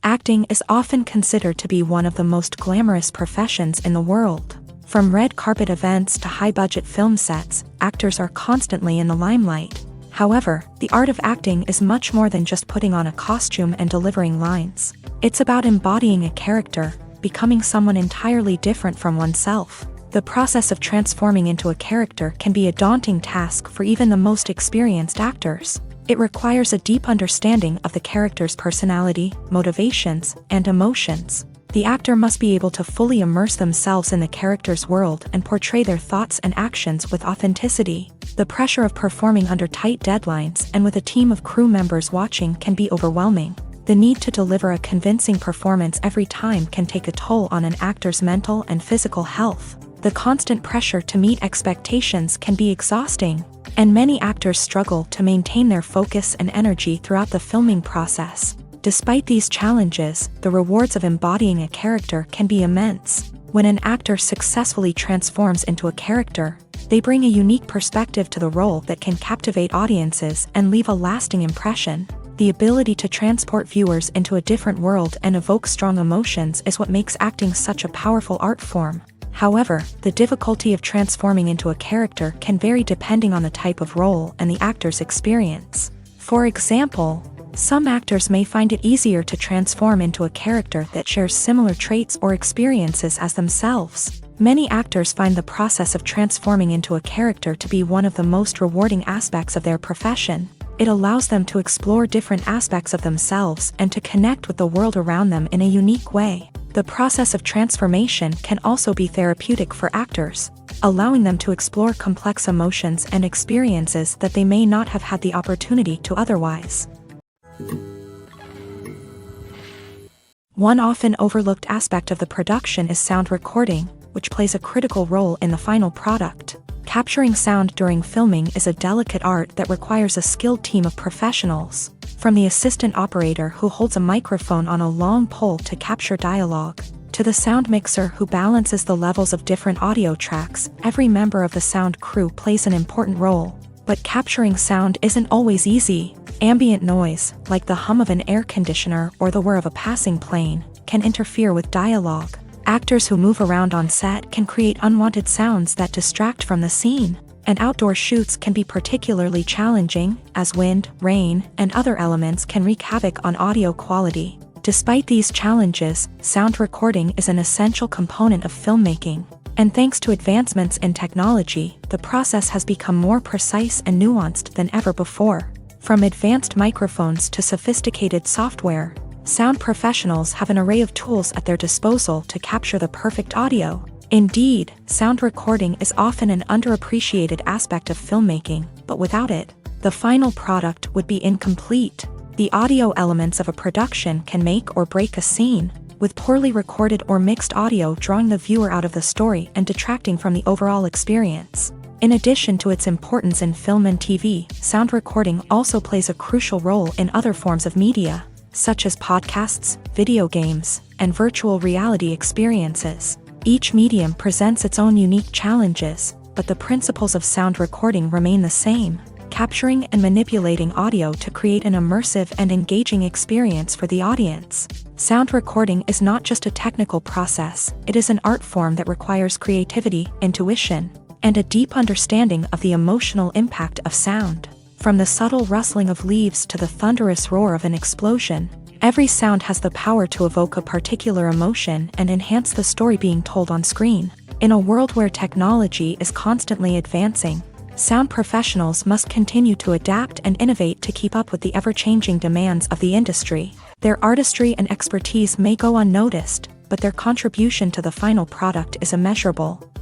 Acting is often considered to be one of the most glamorous professions in the world. From red carpet events to high-budget film sets, actors are constantly in the limelight. However, the art of acting is much more than just putting on a costume and delivering lines. It's about embodying a character, becoming someone entirely different from oneself. The process of transforming into a character can be a daunting task for even the most experienced actors. It requires a deep understanding of the character's personality, motivations, and emotions. The actor must be able to fully immerse themselves in the character's world and portray their thoughts and actions with authenticity. The pressure of performing under tight deadlines and with a team of crew members watching can be overwhelming. The need to deliver a convincing performance every time can take a toll on an actor's mental and physical health. The constant pressure to meet expectations can be exhausting, and many actors struggle to maintain their focus and energy throughout the filming process. Despite these challenges, the rewards of embodying a character can be immense. When an actor successfully transforms into a character, they bring a unique perspective to the role that can captivate audiences and leave a lasting impression. The ability to transport viewers into a different world and evoke strong emotions is what makes acting such a powerful art form. However, the difficulty of transforming into a character can vary depending on the type of role and the actor's experience. For example, some actors may find it easier to transform into a character that shares similar traits or experiences as themselves. Many actors find the process of transforming into a character to be one of the most rewarding aspects of their profession. It allows them to explore different aspects of themselves and to connect with the world around them in a unique way. The process of transformation can also be therapeutic for actors, allowing them to explore complex emotions and experiences that they may not have had the opportunity to otherwise. One often overlooked aspect of the production is sound recording, which plays a critical role in the final product. Capturing sound during filming is a delicate art that requires a skilled team of professionals. From the assistant operator who holds a microphone on a long pole to capture dialogue, to the sound mixer who balances the levels of different audio tracks, every member of the sound crew plays an important role. But capturing sound isn't always easy. Ambient noise, like the hum of an air conditioner or the whir of a passing plane, can interfere with dialogue. Actors who move around on set can create unwanted sounds that distract from the scene. And outdoor shoots can be particularly challenging, as wind, rain, and other elements can wreak havoc on audio quality. Despite these challenges, sound recording is an essential component of filmmaking. And thanks to advancements in technology, the process has become more precise and nuanced than ever before. From advanced microphones to sophisticated software, sound professionals have an array of tools at their disposal to capture the perfect audio. Indeed, sound recording is often an underappreciated aspect of filmmaking, but without it, the final product would be incomplete. The audio elements of a production can make or break a scene, with poorly recorded or mixed audio drawing the viewer out of the story and detracting from the overall experience. In addition to its importance in film and TV, sound recording also plays a crucial role in other forms of media, such as podcasts, video games, and virtual reality experiences. Each medium presents its own unique challenges, but the principles of sound recording remain the same, capturing and manipulating audio to create an immersive and engaging experience for the audience. Sound recording is not just a technical process, it is an art form that requires creativity, intuition, and a deep understanding of the emotional impact of sound. From the subtle rustling of leaves to the thunderous roar of an explosion, every sound has the power to evoke a particular emotion and enhance the story being told on screen. In a world where technology is constantly advancing, sound professionals must continue to adapt and innovate to keep up with the ever-changing demands of the industry. Their artistry and expertise may go unnoticed, but their contribution to the final product is immeasurable.